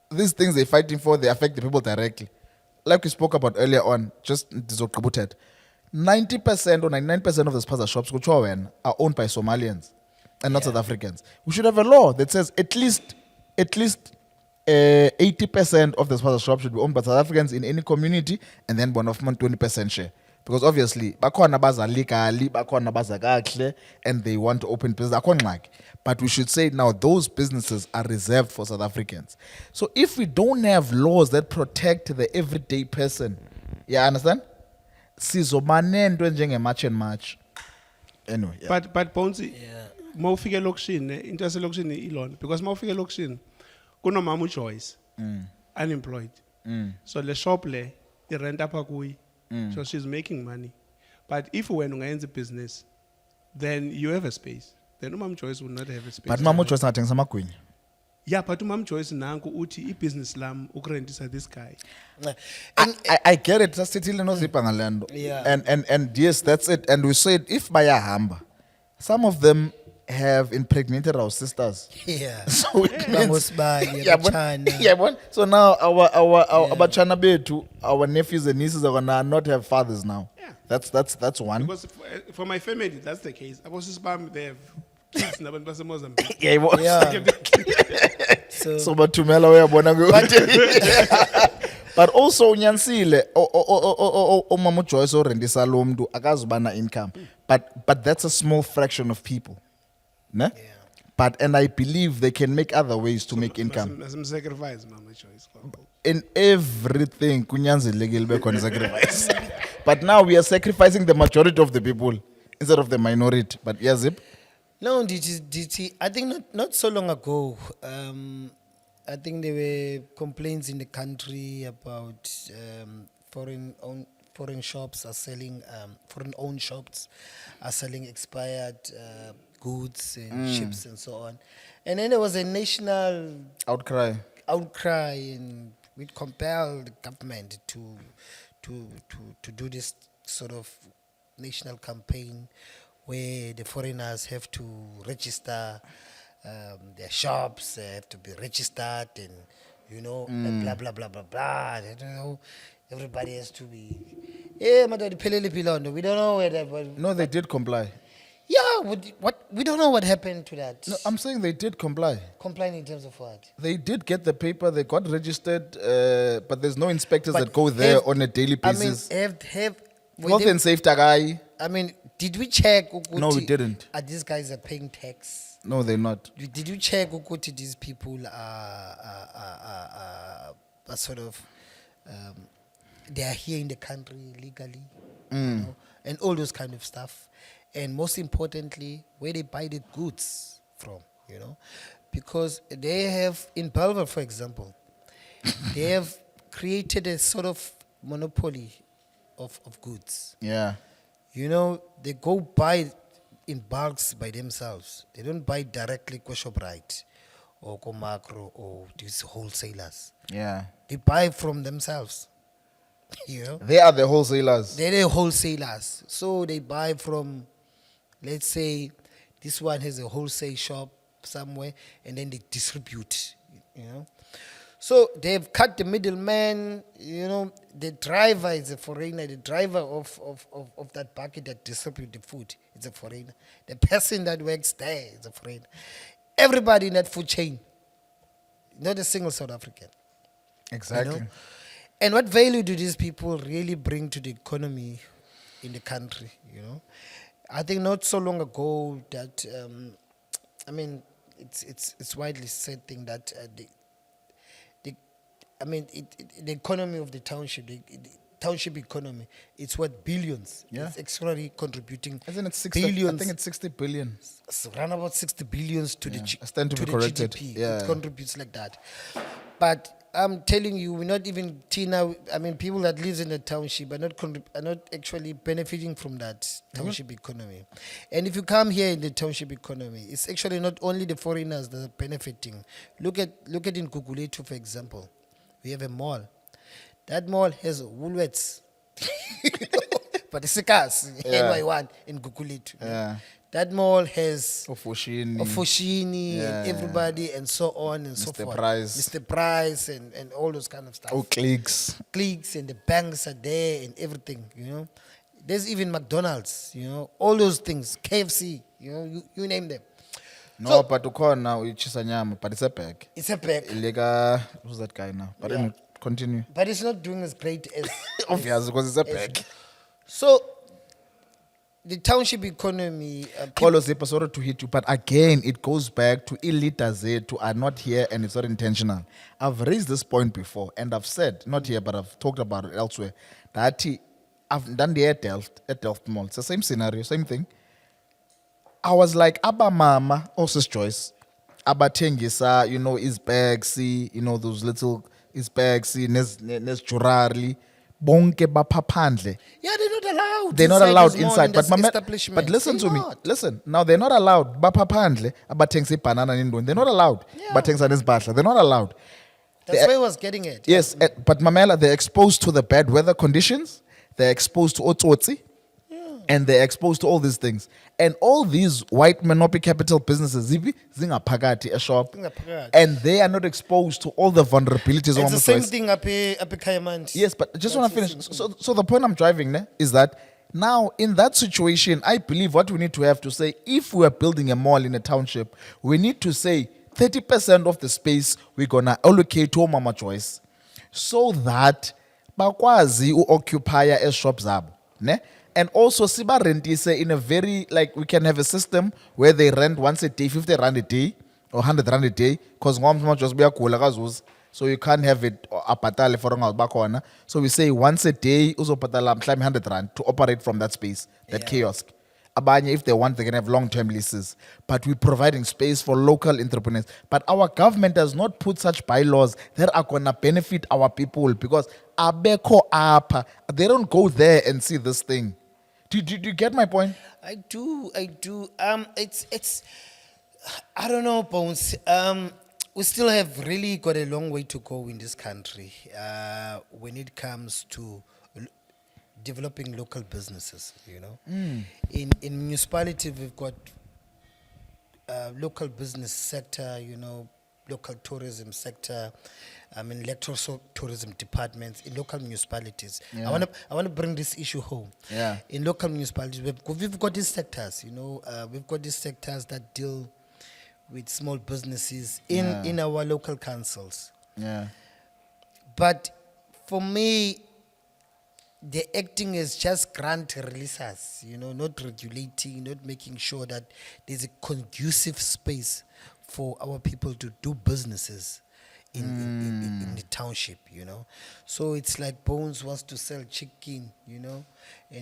Speaker 1: these things they're fighting for, they affect the people directly. Like we spoke about earlier on, just 90% or 99% of the spaza shops which are owned by Somalians and not South Africans. We should have a law that says at least 80% of the spaza shops should be owned by South Africans in any community, and then 20% share. Because obviously, bakhona baza legally, bakhona baza kahle, and they want to open business. But we should say now those businesses are reserved for South Africans. So if we don't have laws that protect the everyday person, yeah, understand? Sizomanento njenge match. Anyway, yeah.
Speaker 2: But Ponzi, mawufika elokishini, into yaselokishini ilona, because mawufika elokishini kunomama uJoyce, unemployed. So the shop le irent apha kuyi. So she's making money. But if when ungayenza business, then you have a space. Then Umam Joyce will not have a space.
Speaker 1: But Mama Choice nathengisa amagwinya.
Speaker 2: Yeah, but Umam Joyce nanku uthi i-business lam ukurentisa this guy.
Speaker 1: I get it. That's it.
Speaker 3: Yeah.
Speaker 1: And yes, that's it. And we said if bayahamba, some of them have impregnated our sisters.
Speaker 3: Yeah.
Speaker 1: So it means,
Speaker 3: Bachana.
Speaker 1: so now our Bachana betu, our nephews and nieces are gonna not have fathers now.
Speaker 2: Yeah.
Speaker 1: That's one.
Speaker 2: Because for my family, that's the case. Abo sisibam, they have kids nabantu base Mozambique.
Speaker 1: Yeah.
Speaker 3: So,
Speaker 1: bathumela uyabona but also unyanisile umama uJoyce orendisa lo muntu akazubana income, but that's a small fraction of people, ne? But and I believe they can make other ways to make income.
Speaker 2: Some sacrifice, Mama Joyce.
Speaker 1: In everything kunyanzelekile ube khona sacrifice. But now we are sacrificing the majority of the people instead of the minority. But yeah, Zip.
Speaker 3: no, DT, I think not so long ago, I think there were complaints in the country about foreign shops are selling, foreign-owned shops are selling expired goods and chips and so on. And then there was a national
Speaker 1: Outcry.
Speaker 3: and we'd compel the government to do this sort of national campaign where the foreigners have to register their shops, they have to be registered, and you know, and blah blah blah blah blah. I don't know. Everybody has to be. Yeah, madam, we don't know where that was.
Speaker 1: No, they did comply.
Speaker 3: Yeah, what we don't know what happened to that.
Speaker 1: No, I'm saying they did comply.
Speaker 3: Complying in terms of what?
Speaker 1: They did get the paper, they got registered, but there's no inspectors
Speaker 3: But
Speaker 1: that go there
Speaker 3: have-
Speaker 1: on a daily basis.
Speaker 3: I mean, have
Speaker 1: Health and safety guy.
Speaker 3: I mean, did we check?
Speaker 1: No, we didn't.
Speaker 3: Are these guys are paying tax?
Speaker 1: No, they're not.
Speaker 3: Did you check ukuthi these people are sort of they are here in the country legally, you know, and all those kind of stuff, and most importantly, where they buy the goods from, you know, because they have in Belvoir, for example, they have created a sort of monopoly of goods.
Speaker 1: Yeah.
Speaker 3: You know, they go buy in bulks by themselves. They don't buy directly kwa ShopRite or kwa Macro or these wholesalers.
Speaker 1: Yeah.
Speaker 3: They buy from themselves. You know,
Speaker 1: They are the wholesalers.
Speaker 3: they're the wholesalers. So they buy from, let's say, this one has a wholesale shop somewhere, and then they distribute. You know, so they've cut the middleman. You know, the driver is a foreigner. The driver of that bucket that distributes the food is a foreigner. The person that works there is a foreigner. Everybody in that food chain, not a single South African.
Speaker 1: Exactly.
Speaker 3: You know? And what value do these people really bring to the economy in the country? You know, I think not so long ago that I mean, it's widely said thing that the economy of the township, the township economy, it's worth billions.
Speaker 1: Yeah.
Speaker 3: It's extraordinarily contributing.
Speaker 1: Isn't it 60?
Speaker 3: billions?
Speaker 1: I think it's 60 billion.
Speaker 3: It's around about 60 billions to the
Speaker 1: Yeah.
Speaker 3: G-
Speaker 1: I stand to be
Speaker 3: the
Speaker 1: corrected.
Speaker 3: GDP.
Speaker 1: Yeah.
Speaker 3: It contributes like that. But I'm telling you, we're not even Tina. I mean, people that lives in the township are not actually benefiting from that township economy. And if you come here in the township economy, it's actually not only the foreigners that are benefiting. Look at in Guguletu, for example. We have a mall. That mall has Woolworths. But it's a cars,
Speaker 1: Yeah.
Speaker 3: NY1 in Guguletu.
Speaker 1: Yeah.
Speaker 3: That mall has
Speaker 1: Ofushini.
Speaker 3: of Foshini
Speaker 1: Yeah.
Speaker 3: and everybody and so on and so
Speaker 1: Mr.
Speaker 3: forth.
Speaker 1: Price.
Speaker 3: Mr. Price and all those kind of stuff.
Speaker 1: Oh, clicks.
Speaker 3: Cliques and the banks are there and everything, you know. There's even McDonald's, you know, all those things, KFC, you know, you name them.
Speaker 1: No,
Speaker 3: So-
Speaker 1: but ukhona uyichisanyama, but it's a bag.
Speaker 3: It's a bag,
Speaker 1: Lega, who's that guy now? But
Speaker 3: Yeah.
Speaker 1: anyway, continue.
Speaker 3: but it's not doing as great as.
Speaker 1: Obvious, because it's a bag.
Speaker 3: So, the township economy.
Speaker 1: Kolo Zipa, sorry to hit you, but again, it goes back to eliters who are not here and it's not intentional. I've raised this point before and I've said, not here, but I've talked about it elsewhere, that I've done the at Delft Mall. It's the same scenario, same thing. I was like, Abba Mama, also choice. Abba Tengisa, you know, his bags, you know, those little, his bags, nes jurarli, bonke bapapandle.
Speaker 3: Yeah, they're not allowed.
Speaker 1: They're not
Speaker 3: inside
Speaker 1: allowed
Speaker 3: this mall,
Speaker 1: inside,
Speaker 3: in
Speaker 1: but
Speaker 3: this
Speaker 1: mama,
Speaker 3: establishment.
Speaker 1: but listen
Speaker 3: They're
Speaker 1: to me.
Speaker 3: not.
Speaker 1: Listen, now they're not allowed. Bapapandle, abathengisa banana nindoni. They're not allowed.
Speaker 3: Yeah.
Speaker 1: Bathengisa nesibahla. They're not allowed.
Speaker 3: That's where I was getting at.
Speaker 1: Yes, but Mamela, they're exposed to the bad weather conditions. They're exposed to otsotsi. And they're exposed to all these things. And all these white monopoly capital businesses, zingapakati a shop,
Speaker 3: Zingaphakathi.
Speaker 1: and they are not exposed to all the vulnerabilities of
Speaker 3: It's the same
Speaker 1: Choice.
Speaker 3: thing up here Kayamandi.
Speaker 1: Yes, but I just want to
Speaker 3: That's
Speaker 1: finish.
Speaker 3: the
Speaker 1: So the point I'm driving is that now in that situation, I believe what we need to have to say, if we are building a mall in a township, we need to say 30% of the space we're gonna allocate to Mama Choice, so that bakwazi occupier as shops zabo, ne? And also siba rentise in a very, like, we can have a system where they rent once a day, 50 rand a day or 100 rand a day, because so you can't have it apatale for bakhona. So we say once a day uzopatala mhlawumbe 100 rand to operate from that space, that kiosk. Abanye, if they want, they can have long-term leases. But we're providing space for local entrepreneurs. But our government does not put such bylaws that are going to benefit our people, because abeko apa, they don't go there and see this thing. Do you get my point?
Speaker 3: I do. It's. I don't know, Bones. We still have really got a long way to go in this country when it comes to developing local businesses. You know, in municipality we've got local business sector. You know, local tourism sector, electoral tourism departments in local municipalities.
Speaker 1: Yeah.
Speaker 3: I want to bring this issue home.
Speaker 1: Yeah.
Speaker 3: In local municipalities, we've got these sectors. We've got these sectors that deal with small businesses in our local councils.
Speaker 1: Yeah.
Speaker 3: But for me, the acting is just grant releases, not regulating, not making sure that there's a conducive space for our people to do businesses in the township, So it's like Bonez wants to sell chicken, and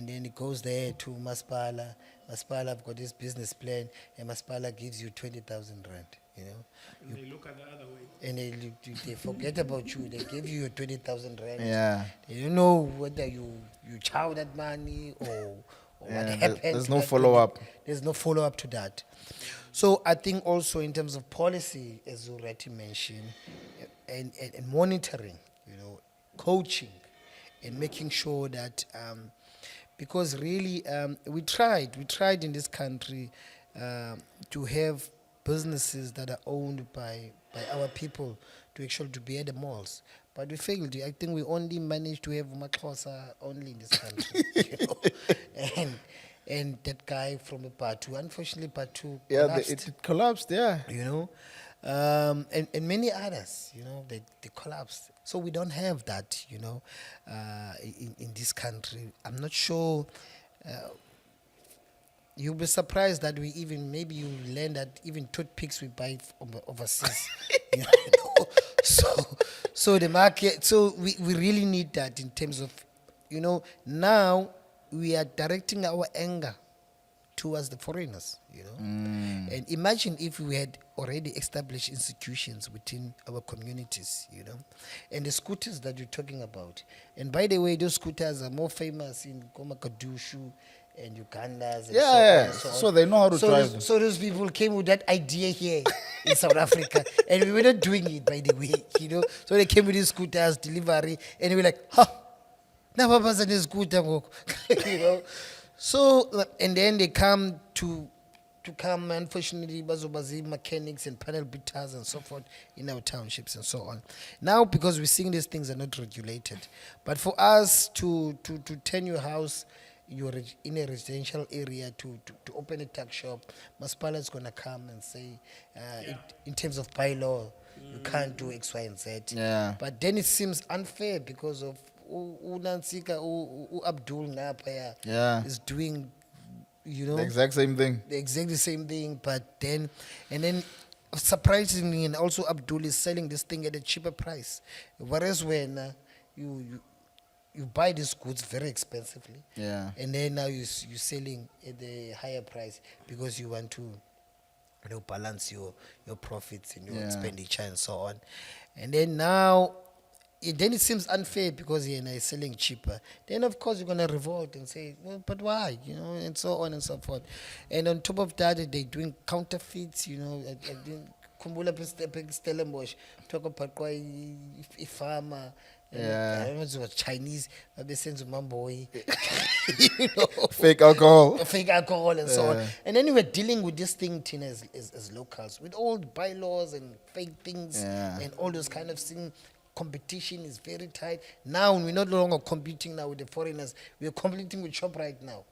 Speaker 3: then it goes there to Maspala. Maspala, I've got this business plan, and Maspala gives you 20,000 rand,
Speaker 2: And they look at the other way.
Speaker 3: and they forget about you. They give you your 20,000 rand.
Speaker 1: Yeah.
Speaker 3: They don't know whether you chow that money or what
Speaker 1: Yeah,
Speaker 3: happened.
Speaker 1: there's
Speaker 3: to
Speaker 1: no
Speaker 3: that
Speaker 1: follow-up.
Speaker 3: money. There's no follow up to that. So I think also in terms of policy, as Zolani mentioned, and monitoring, coaching, and making sure that because really we tried in this country to have businesses that are owned by our people to actually to be at the malls. But we failed. I think we only managed to have Maxhosa only in this country. And that guy from Patu, unfortunately Patu collapsed.
Speaker 1: It collapsed, yeah.
Speaker 3: And many others, they collapsed. So we don't have that, in this country. I'm not sure. You'll be surprised that maybe you learn that even toothpicks we buy overseas. So the market, so we really need that in terms of, now we are directing our anger towards the foreigners, And imagine if we had already established institutions within our communities, And the scooters that you're talking about. And by the way, those scooters are more famous in Gomakadushu and Uganda's and
Speaker 1: Yeah,
Speaker 3: so on.
Speaker 1: so they know how to drive them.
Speaker 3: So those people came with that idea here in South Africa, and we were not doing it, by the way, So they came with these scooters, delivery, and we were like, now Papa's on a scooter, So, and then they come to come, unfortunately, bazobazi mechanics and panel beaters and so forth in our townships and so on. Now, because we're seeing these things are not regulated, but for us to turn your house, you're in a residential area to open a tuck shop, Maspala is going to come and say, in terms of bylaw, you can't do X, Y, and Z.
Speaker 1: Yeah.
Speaker 3: But then it seems unfair because of Nansika, Abdul Napaya is doing,
Speaker 1: The exact same thing.
Speaker 3: the exactly same thing, but then surprisingly, and also Abdul is selling this thing at a cheaper price. Whereas when you buy these goods very expensively, and then now you're selling at a higher price because you want to balance your profits and your expenditure and so on. And then now, then it seems unfair because is selling cheaper. Then of course you're gonna revolt and say, well, but why? And so on and so forth. And on top of that, they're doing counterfeits. Kumbula Stellenbosch talk about farmer. I remember it was Chinese, but they send to Mamboy,
Speaker 1: Fake alcohol.
Speaker 3: fake alcohol and so on. And then we were dealing with this thing, Tina, as locals, with all the bylaws and fake things and all those kind of things. Competition is very tight. Now we're no longer competing now with the foreigners. We're competing with ShopRite now.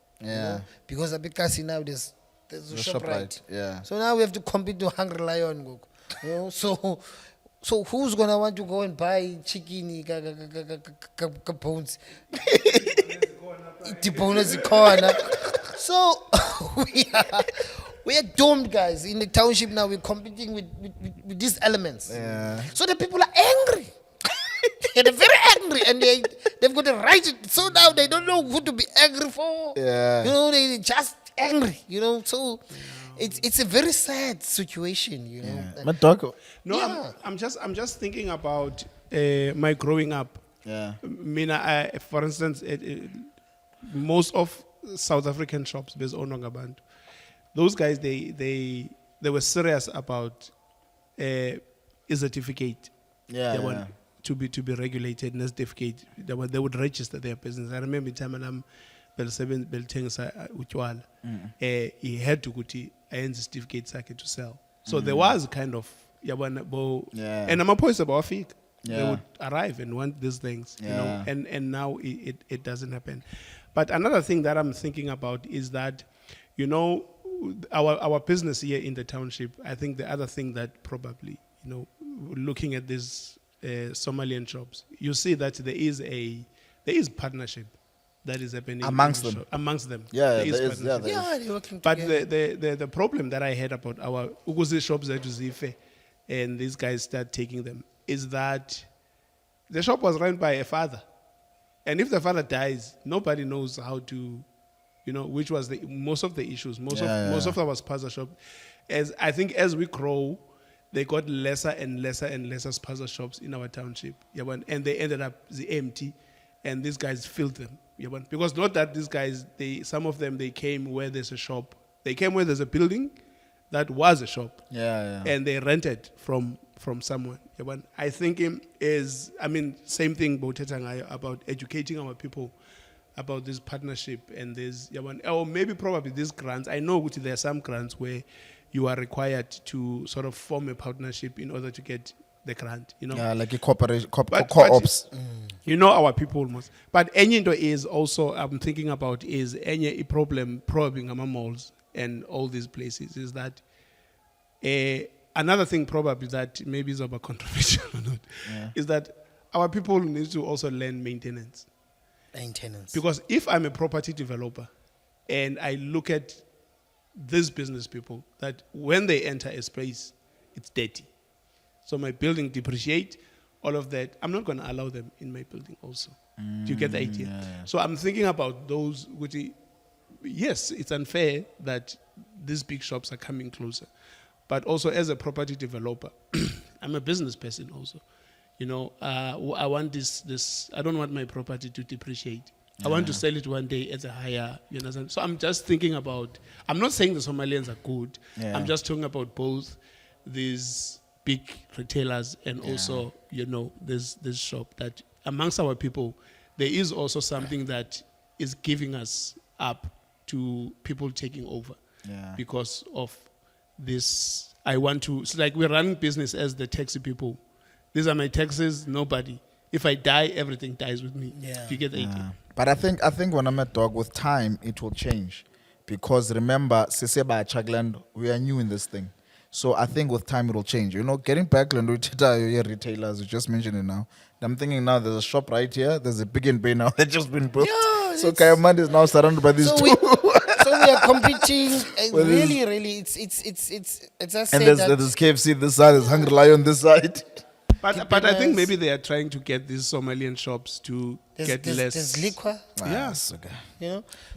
Speaker 3: Because Abikasi now there's a ShopRite.
Speaker 1: Yeah.
Speaker 3: So now we have to compete to Hungry Lion. So who's gonna want to go and buy chicken bones? The bonus corner. So we are doomed, guys. In the township now, we're competing with these elements. So the people are angry. They're very angry, and they've got a right. So now they don't know who to be angry for. They're just angry. So it's a very sad situation.
Speaker 1: But Doc,
Speaker 2: No, I'm just thinking about my growing up. Mina, for instance, most of South African shops based on Onagabantu, those guys they were serious about a certificate. They want to be regulated and a certificate. They would register their business. I remember time I'm he had to go to a certificate to sell. So there was kind of
Speaker 1: Yeah.
Speaker 2: And I'm opposed about fake. They
Speaker 1: Yeah.
Speaker 2: would arrive and want these things, you know,
Speaker 1: Yeah.
Speaker 2: and now it doesn't happen. But another thing that I'm thinking about is that, you know, our business here in the township, I think the other thing that probably, you know, looking at these Somalian shops, you see that there is partnership that is happening
Speaker 1: Amongst
Speaker 2: in the
Speaker 1: them.
Speaker 2: amongst them.
Speaker 1: Yeah,
Speaker 2: there is
Speaker 1: there is, yeah,
Speaker 2: partnership.
Speaker 1: there
Speaker 3: Yeah, they're working
Speaker 2: But
Speaker 3: together.
Speaker 2: the problem that I heard about our Uguzi shops that Zife and these guys start taking them is that the shop was run by a father. And if the father dies, nobody knows how to, you know, which was most of the issues. Most of our spaza shop. As we grow, they got lesser and lesser and lesser spaza shops in our township. And they ended up empty, and these guys filled them. Because not that these guys, some of them they came where there's a shop. They came where there's a building that was a shop.
Speaker 1: Yeah.
Speaker 2: And they rented from someone. I think same thing about educating our people about this partnership and this, or maybe probably these grants. I know there are some grants where you are required to sort of form a partnership in order to get the grant, you know.
Speaker 1: Yeah, like a cooperation,
Speaker 2: But-
Speaker 1: co-ops.
Speaker 2: You know our people almost. But any is also I'm thinking about is any problem probing our malls and all these places is that another thing probably that maybe is about controversial or not is that our people need to also learn maintenance.
Speaker 3: Maintenance.
Speaker 2: Because if I'm a property developer and I look at these business people that when they enter a space, it's dirty. So my building depreciate, all of that. I'm not going to allow them in my building also. Do you get the idea?
Speaker 1: Yeah.
Speaker 2: So I'm thinking about those, yes, it's unfair that these big shops are coming closer. But also as a property developer, I'm a business person also. You know, I want this. I don't want my property to depreciate. I want to sell it one day at a higher, you know. So I'm just thinking about, I'm not saying the Somalians are good.
Speaker 1: Yeah.
Speaker 2: I'm just talking about both these big retailers and also, you know, this shop that amongst our people, there is also something that is giving us up to people taking over because of this. It's like we're running business as the taxi people. These are my taxes, nobody. If I die, everything dies with me.
Speaker 3: Yeah.
Speaker 2: Do you get the idea?
Speaker 1: But I think when I'm at dog, with time it will change, because remember, Siseba Chagland, we are new in this thing. So I think with time it will change. You know, getting back to retailers, you just mentioned it now. I'm thinking now there's a shop right here. There's a Big and Pay now that just been built.
Speaker 3: Yeah,
Speaker 1: so
Speaker 3: it's-
Speaker 1: Kayamandi is now surrounded by these
Speaker 3: So
Speaker 1: two.
Speaker 3: we are competing.
Speaker 1: Well,
Speaker 3: Really, it's just
Speaker 1: And
Speaker 3: say
Speaker 1: there's
Speaker 3: that
Speaker 1: KFC this side, there's Hungry Lion this side.
Speaker 2: But I think
Speaker 3: us-
Speaker 2: maybe they are trying to get these Somalian shops to get less.
Speaker 3: there's liquor,
Speaker 1: Yes, okay.
Speaker 3: you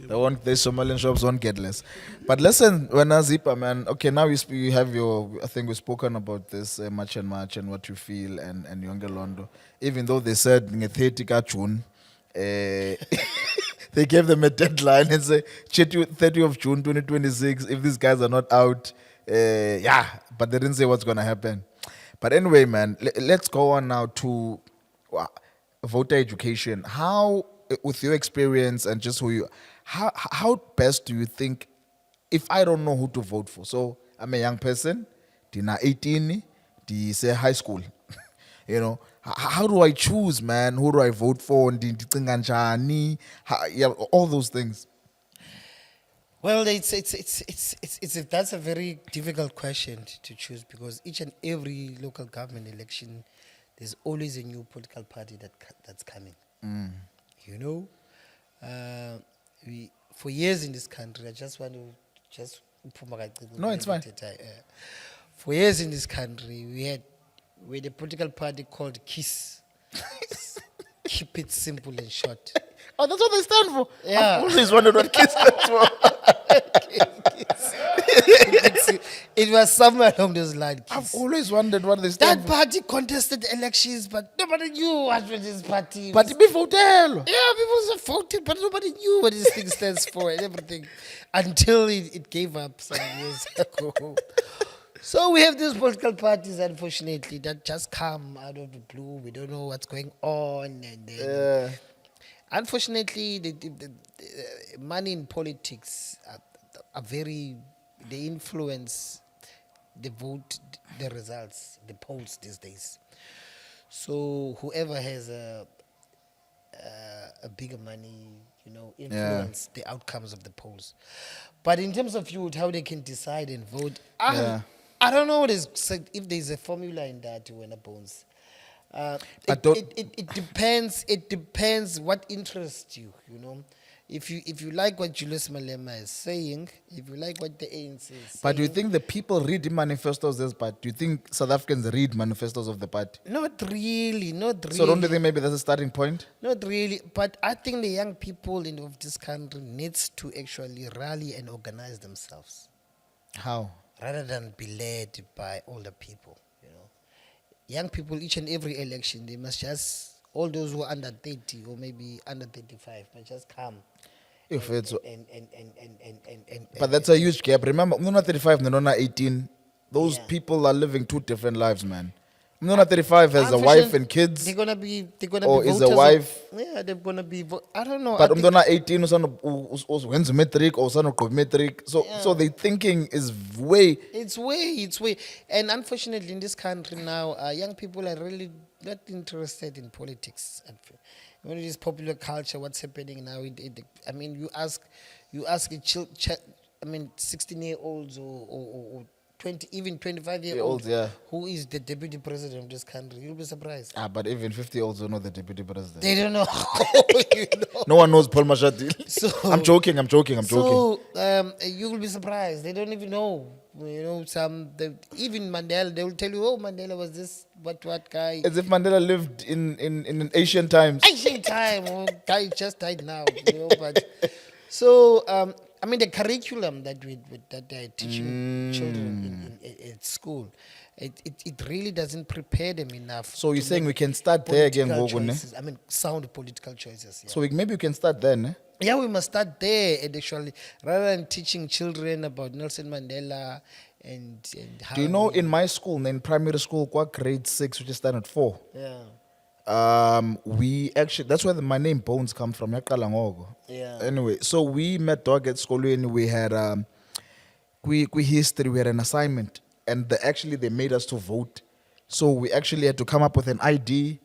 Speaker 3: know.
Speaker 1: The Somalian shops won't get less. But listen, when Zipa, man, okay, now you have I think we've spoken about this March and what you feel and Younger Londo. Even though they said in 30 June, they gave them a deadline and say 30 of June 2026, if these guys are not out, but they didn't say what's going to happen. But anyway, man, let's go on now to voter education. How, with your experience and just how best do you think, if I don't know who to vote for? So I'm a young person, Dina 18, di say high school. You know, how do I choose, man? Who do I vote for? All those things.
Speaker 3: Well, that's a very difficult question to choose, because each and every local government election, there's always a new political party that's coming. You know, for years in this country, I just want to
Speaker 1: No, it's fine.
Speaker 3: For years in this country, we had a political party called KISS. Keep it simple and short.
Speaker 1: Oh, that's what they stand for.
Speaker 3: Yeah.
Speaker 1: I've always wondered what KISS stands for.
Speaker 3: It was somewhere along those lines.
Speaker 1: I've always wondered what they stand
Speaker 3: That
Speaker 1: for.
Speaker 3: party contested elections, but nobody knew what this party was.
Speaker 1: But before tell.
Speaker 3: Yeah, people just voted, but nobody knew what this thing stands for and everything until it gave up some years ago. So we have these political parties, unfortunately, that just come out of the blue. We don't know what's going on. And then, unfortunately, the money in politics are very, they influence they vote the results, the polls these days. So whoever has a bigger money, influence the outcomes of the polls. But in terms of youth, how they can decide and vote, I don't know if there's a formula in that when a bones. It depends. It depends what interests you. If you like what Julius Malema is saying, if you like what the ANC is saying.
Speaker 1: But do you think the people read the manifestos of this party? Do you think South Africans read manifestos of the party?
Speaker 3: Not really.
Speaker 1: So don't you think maybe that's a starting point?
Speaker 3: Not really. But I think the young people of this country needs to actually rally and organize themselves.
Speaker 1: How?
Speaker 3: Rather than be led by older people. Young people, each and every election, they must just, all those who are under 30 or maybe under 35, must just come.
Speaker 1: If it's
Speaker 3: And
Speaker 1: but that's a huge gap. Remember, I'm not 35, I'm not 18. Those people are living two different lives, man. I'm not 35 has a wife and kids.
Speaker 3: They're gonna be
Speaker 1: or is a wife.
Speaker 3: They're gonna be. I don't know.
Speaker 1: But I'm not 18. When's metric or son of metric. So the thinking is way.
Speaker 3: It's way. And unfortunately, in this country now, young people are really not interested in politics. When it is popular culture, what's happening now? You ask a 16-year-olds or 20, even 25-year-olds, who is the deputy president of this country? You'll be surprised.
Speaker 1: But even 50-year-olds don't know the deputy president.
Speaker 3: They don't know.
Speaker 1: No one knows Paul Mashadi.
Speaker 3: So,
Speaker 1: I'm joking.
Speaker 3: So you will be surprised. They don't even know. Even Mandela, they will tell you, Mandela was this, what guy.
Speaker 1: As if Mandela lived in ancient times.
Speaker 3: Ancient time. Guy just died now. But so the curriculum that they're teaching children at school, it really doesn't prepare them enough.
Speaker 1: So you're saying we can start there again,
Speaker 3: choices. Sound political choices. Yeah.
Speaker 1: So maybe we can start then, eh?
Speaker 3: Yeah, we must start there, and actually, rather than teaching children about Nelson Mandela and how.
Speaker 1: Do you know in my school, in primary school, grade 6, which is standard 4?
Speaker 3: Yeah.
Speaker 1: We actually, that's where my name Bonez come from.
Speaker 3: Yeah.
Speaker 1: Anyway, so we met dog at school and we had history, we had an assignment, and they made us to vote. So we actually had to come up with an ID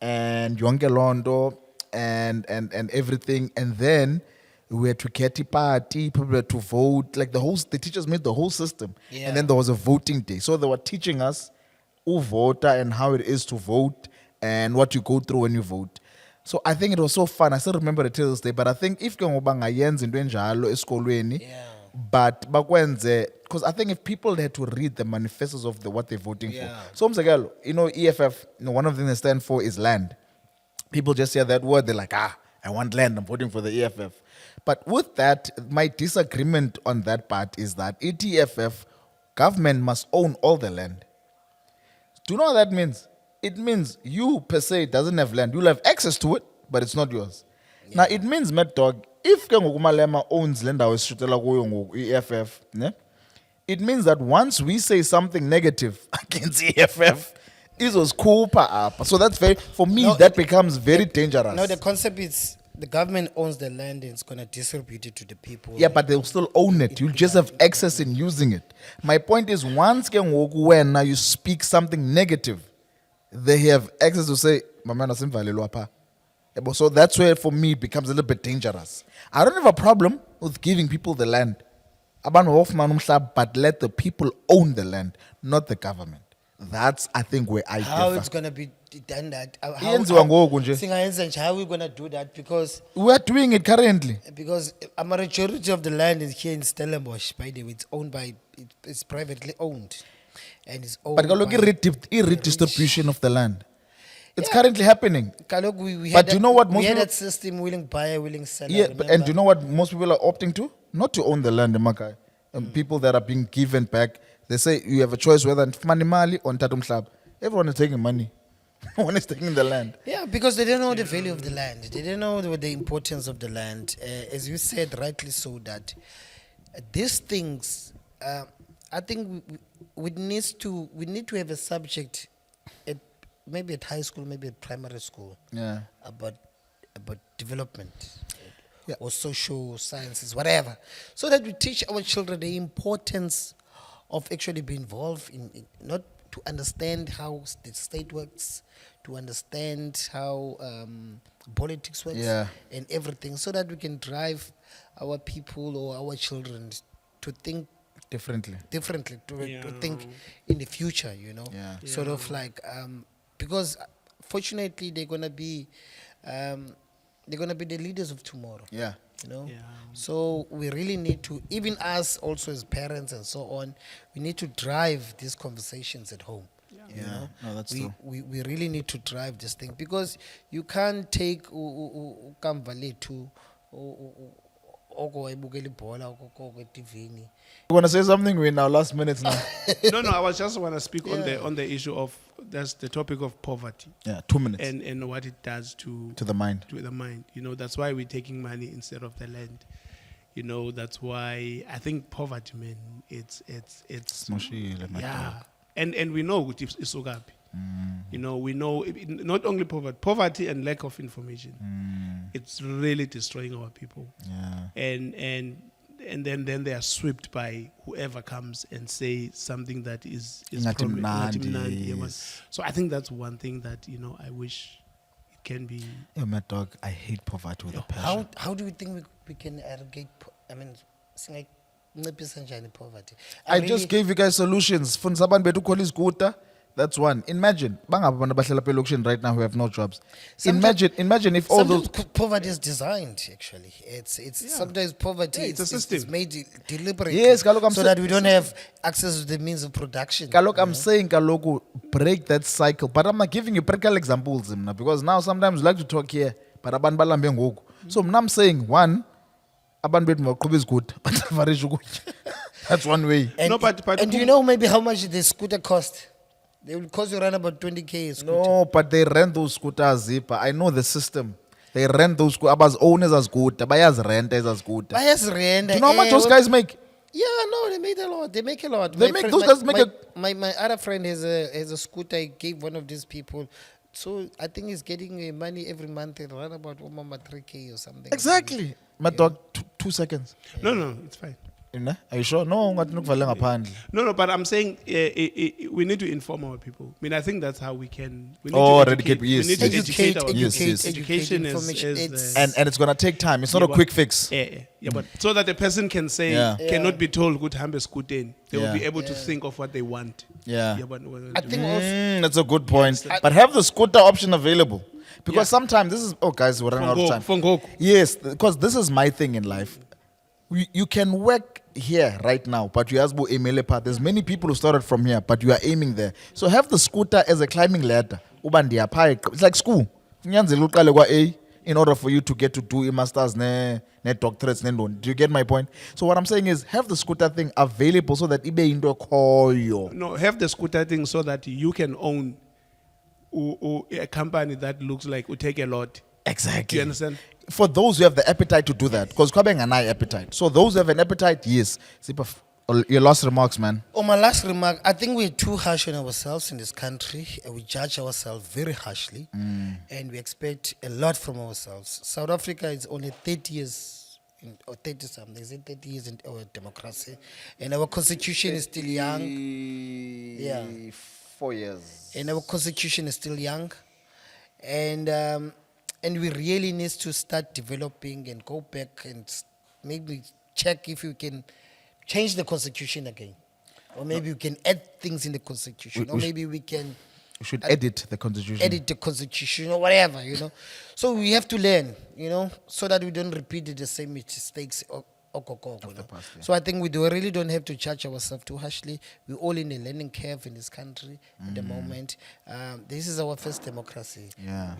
Speaker 1: and Yongelondo and everything, and then we had to get a party, people had to vote, like the teachers made the whole system.
Speaker 3: Yeah.
Speaker 1: And then there was a voting day. So they were teaching us who vote and how it is to vote and what you go through when you vote. So I think it was so fun. I still remember it till this day. But I think if bangayenza into enjalo esikolweni, but bakwenze, because I think if people had to read the manifestos of what they're voting for. So EFF, one of the things they stand for is land. People just hear that word, they're like, I want land, I'm voting for the EFF. But with that, my disagreement on that part is that EFF, government must own all the land. Do you know what that means? It means you per se doesn't have land. You'll have access to it, but it's not yours. Yeah. Now it means, Mad Dog, if Malema owns land EFF, it means that once we say something negative against EFF, it was cool up. So that's that becomes very dangerous.
Speaker 3: No, the concept is the government owns the land and it's going to distribute it to the people.
Speaker 1: Yeah, but they'll still own it. You'll just have access in using it. My point is, once when now you speak something negative, they have access to say, so that's where for me it becomes a little bit dangerous. I don't have a problem with giving people the land. But let the people own the land, not the government. That's, I think, where I
Speaker 3: How
Speaker 1: differ.
Speaker 3: it's going to be done that? How
Speaker 1: How
Speaker 3: are we going to do that? Because
Speaker 1: we are doing it currently.
Speaker 3: Because a majority of the land is here in Stellenbosch, by the way. It's owned by, it's privately owned. And it's owned
Speaker 1: But
Speaker 3: by
Speaker 1: redistribution of the land. It's currently happening. But you know what most
Speaker 3: we had
Speaker 1: people,
Speaker 3: that system, willing buyer, willing seller.
Speaker 1: yeah, and you know what most people are opting to? Not to own the land, Makai. People that are being given back, they say you have a choice whether money mali or tatum. Everyone is taking money. No one is taking the land.
Speaker 3: Yeah, because they don't know the value of the land. They don't know the importance of the land. As you said, rightly so, that these things, I think we need to have a subject, maybe at high school, maybe at primary school, about development. Or social sciences, whatever, so that we teach our children the importance of actually being involved in not to understand how the state works, to understand how politics works,
Speaker 1: Yeah.
Speaker 3: and everything, so that we can drive our people or our children to think
Speaker 1: Differently.
Speaker 3: differently, to
Speaker 2: Yeah.
Speaker 3: think in the future,
Speaker 1: Yeah.
Speaker 3: sort of like because fortunately they're gonna be the leaders of tomorrow.
Speaker 1: Yeah.
Speaker 2: Yeah.
Speaker 3: So we really need to, even us also as parents and so on, we need to drive these conversations at home.
Speaker 1: Yeah. No, that's
Speaker 3: we,
Speaker 1: true.
Speaker 3: we really need to drive this thing, because you can't take ukamva lethu oko ebukela ibhola oko eTV-ni.
Speaker 1: You want to say something? We're in our last minutes now.
Speaker 2: No, I was just want to speak
Speaker 3: Yeah.
Speaker 2: on the issue of that's the topic of poverty
Speaker 1: Yeah, 2 minutes
Speaker 2: and what it does to
Speaker 1: to the mind.
Speaker 2: the mind. That's why we're taking money instead of the land. That's why I think poverty, man, it's
Speaker 1: Smoshile, my
Speaker 2: yeah.
Speaker 1: dog.
Speaker 2: And we know it's ugapi. We know not only poverty and lack of information. It's really destroying our people.
Speaker 1: Yeah.
Speaker 2: And then they are swept by whoever comes and say something that is
Speaker 1: Ngathi mnandi,
Speaker 2: mnandi, yeah, but-
Speaker 1: yes.
Speaker 2: So I think that's one thing that I wish it can be.
Speaker 1: Yeah, my dog, I hate poverty with a passion.
Speaker 3: How do you think we can eradicate singanciphisa njani poverty?
Speaker 1: I just gave you guys solutions. Fundisa abantu bethu ukhwela izikuta. That's one. Imagine, bangapha abantu abahlala apha elokishini right now who have no jobs. Imagine if all those.
Speaker 3: Sometimes poverty is designed, actually. It's sometimes poverty
Speaker 2: Yeah, it's a
Speaker 3: is
Speaker 2: system.
Speaker 3: made deliberately,
Speaker 1: Yes, kaloku I'm
Speaker 3: so
Speaker 1: sa-
Speaker 3: that we don't have access to the means of production.
Speaker 1: Kalok, I'm saying, Kaloku, break that cycle. But I'm not giving you practical examples, mna, because now sometimes we like to talk here, but abantu balambe ngoku. So mna, I'm saying, one, abantu bethu mabaqhube izikuta, batafarishe ukutya. That's one way.
Speaker 3: And,
Speaker 2: No, but
Speaker 3: and do you know maybe how much the scooter cost? They will cost you around about 20K a scooter.
Speaker 1: No, but they rent those scooters, Zipa. I know the system. They rent those scooters. Owners as scooter, buyers rent as a scooter.
Speaker 3: Bias rent.
Speaker 1: Do you know how much those guys make?
Speaker 3: Yeah, no, they make a lot. They make a lot.
Speaker 1: They make- those guys make
Speaker 3: my other friend has a scooter. He gave one of these people. So I think he's getting money every month around about 3K or something.
Speaker 1: Exactly. My dog, 2 seconds.
Speaker 2: No, it's fine.
Speaker 1: Are you sure? No, ungathi nikuvalele ngaphandle.
Speaker 2: No, but I'm saying we need to inform our people. I mean, I think that's how we can. We need
Speaker 1: Oh,
Speaker 2: to
Speaker 1: eradicate, yes,
Speaker 2: We need to
Speaker 1: yes.
Speaker 2: educate our
Speaker 1: Yes,
Speaker 2: people.
Speaker 1: yes.
Speaker 2: Education
Speaker 3: information.
Speaker 2: is
Speaker 1: And it's gonna take time. It's not
Speaker 2: Yeah,
Speaker 1: a
Speaker 2: but-
Speaker 1: quick fix.
Speaker 2: yeah, but so that the person can say
Speaker 1: Yeah.
Speaker 2: cannot be told good hambe scooting. They will
Speaker 1: Yeah.
Speaker 2: be able to think of what they want.
Speaker 1: Yeah.
Speaker 2: but
Speaker 3: I think also.
Speaker 1: That's a good point. But have the scooter option available. Because
Speaker 2: Yeah.
Speaker 1: sometimes this is, oh guys, we're running out of time.
Speaker 2: Fongo.
Speaker 1: Yes, because this is my thing in life. You can work here right now, but you ask Emile part. There's many people who started from here, but you are aiming there. So have the scooter as a climbing ladder. It's like school. Kunyanzela uqale kwa A in order for you to get to do a masters ne doctorates ne ntoni. Do you get my point? So what I'm saying is have the scooter thing available so that ibe into khoyo.
Speaker 2: No, have the scooter thing so that you can own a company that looks like will take a lot.
Speaker 1: Exactly.
Speaker 2: Do you understand?
Speaker 1: For those who have the appetite to do that, because Kwabeng and I appetite. So those who have an appetite, yes. Zipa, your last remarks, man.
Speaker 3: Oh, my last remark. I think we're too harsh on ourselves in this country. We judge ourselves very harshly, and we expect a lot from ourselves. South Africa is only 30 years, or 30 something. Is it 30 years in our democracy? And our constitution is still young. Yeah.
Speaker 1: 4 years.
Speaker 3: And our constitution is still young. And we really need to start developing and go back and maybe check if we can change the constitution again. Or maybe we can add things in the constitution. Or maybe we can
Speaker 1: We should edit the constitution.
Speaker 3: edit the constitution or whatever, So we have to learn, so that we don't repeat the same mistakes of the
Speaker 1: past, yeah.
Speaker 3: So I think we really don't have to judge ourselves too harshly. We're all in a learning curve in this country at the moment. This is our first democracy,
Speaker 1: Yeah.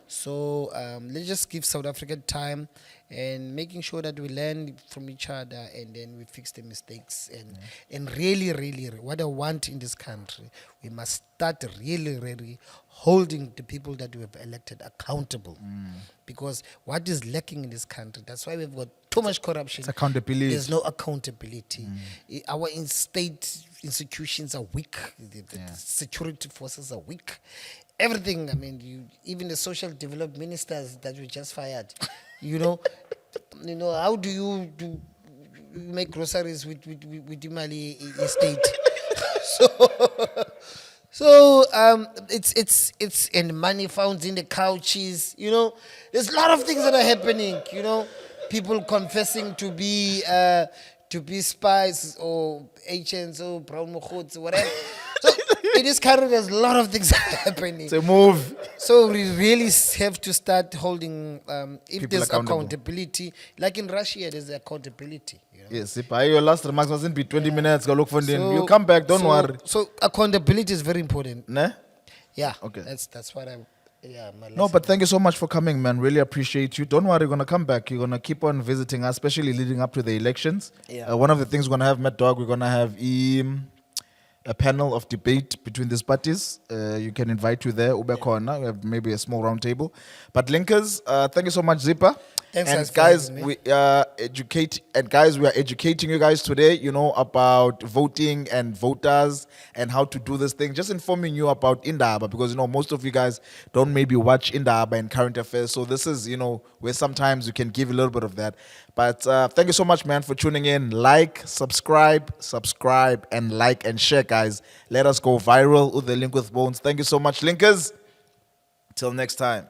Speaker 3: So let's just give South Africa time and making sure that we learn from each other and then we fix the mistakes. And really, what I want in this country, we must start really holding the people that we have elected accountable. Because what is lacking in this country, that's why we've got too much corruption.
Speaker 1: It's accountability.
Speaker 3: There's no accountability. Our state institutions are weak. The security forces are weak. Everything, even the social development ministers that we just fired, how do you make groceries with Imali estate. So it's and money found in the couches. You know, there's a lot of things that are happening. You know, people confessing to be spies or agents or brown mochots or whatever. So it is current. There's a lot of things happening.
Speaker 1: It's a move.
Speaker 3: So we really have to start holding, if
Speaker 1: People
Speaker 3: there's
Speaker 1: accountable.
Speaker 3: accountability, like in Russia, there's accountability. You know?
Speaker 1: Yes, if your last remarks mustn't be 20 minutes, go look for them.
Speaker 3: So-
Speaker 1: You come back, don't worry.
Speaker 3: So accountability is very important.
Speaker 1: Ne?
Speaker 3: Yeah.
Speaker 1: Okay.
Speaker 3: That's what I'm. Yeah. My
Speaker 1: No, but thank you so much for coming, man. Really appreciate you. Don't worry, you're going to come back. You're going to keep on visiting us, especially leading up to the elections.
Speaker 3: Yeah.
Speaker 1: One of the things we're going to have, Mad Dog, we're going to have a panel of debate between these parties. You can invite you there. Ube Corner. We have maybe a small round table. But linkers, thank you so much, Zipper.
Speaker 3: Thanks,
Speaker 1: and
Speaker 3: guys, for
Speaker 1: guys,
Speaker 3: having me.
Speaker 1: we are educating you guys today, you know, about voting and voters and how to do this thing. Just informing you about Indaba, because, you know, most of you guys don't maybe watch Indaba and current affairs. So this is, you know, where sometimes you can give a little bit of that. But thank you so much, man, for tuning in. Like, subscribe, and like and share, guys. Let us go viral with the Link with Bones. Thank you so much, linkers. Till next time.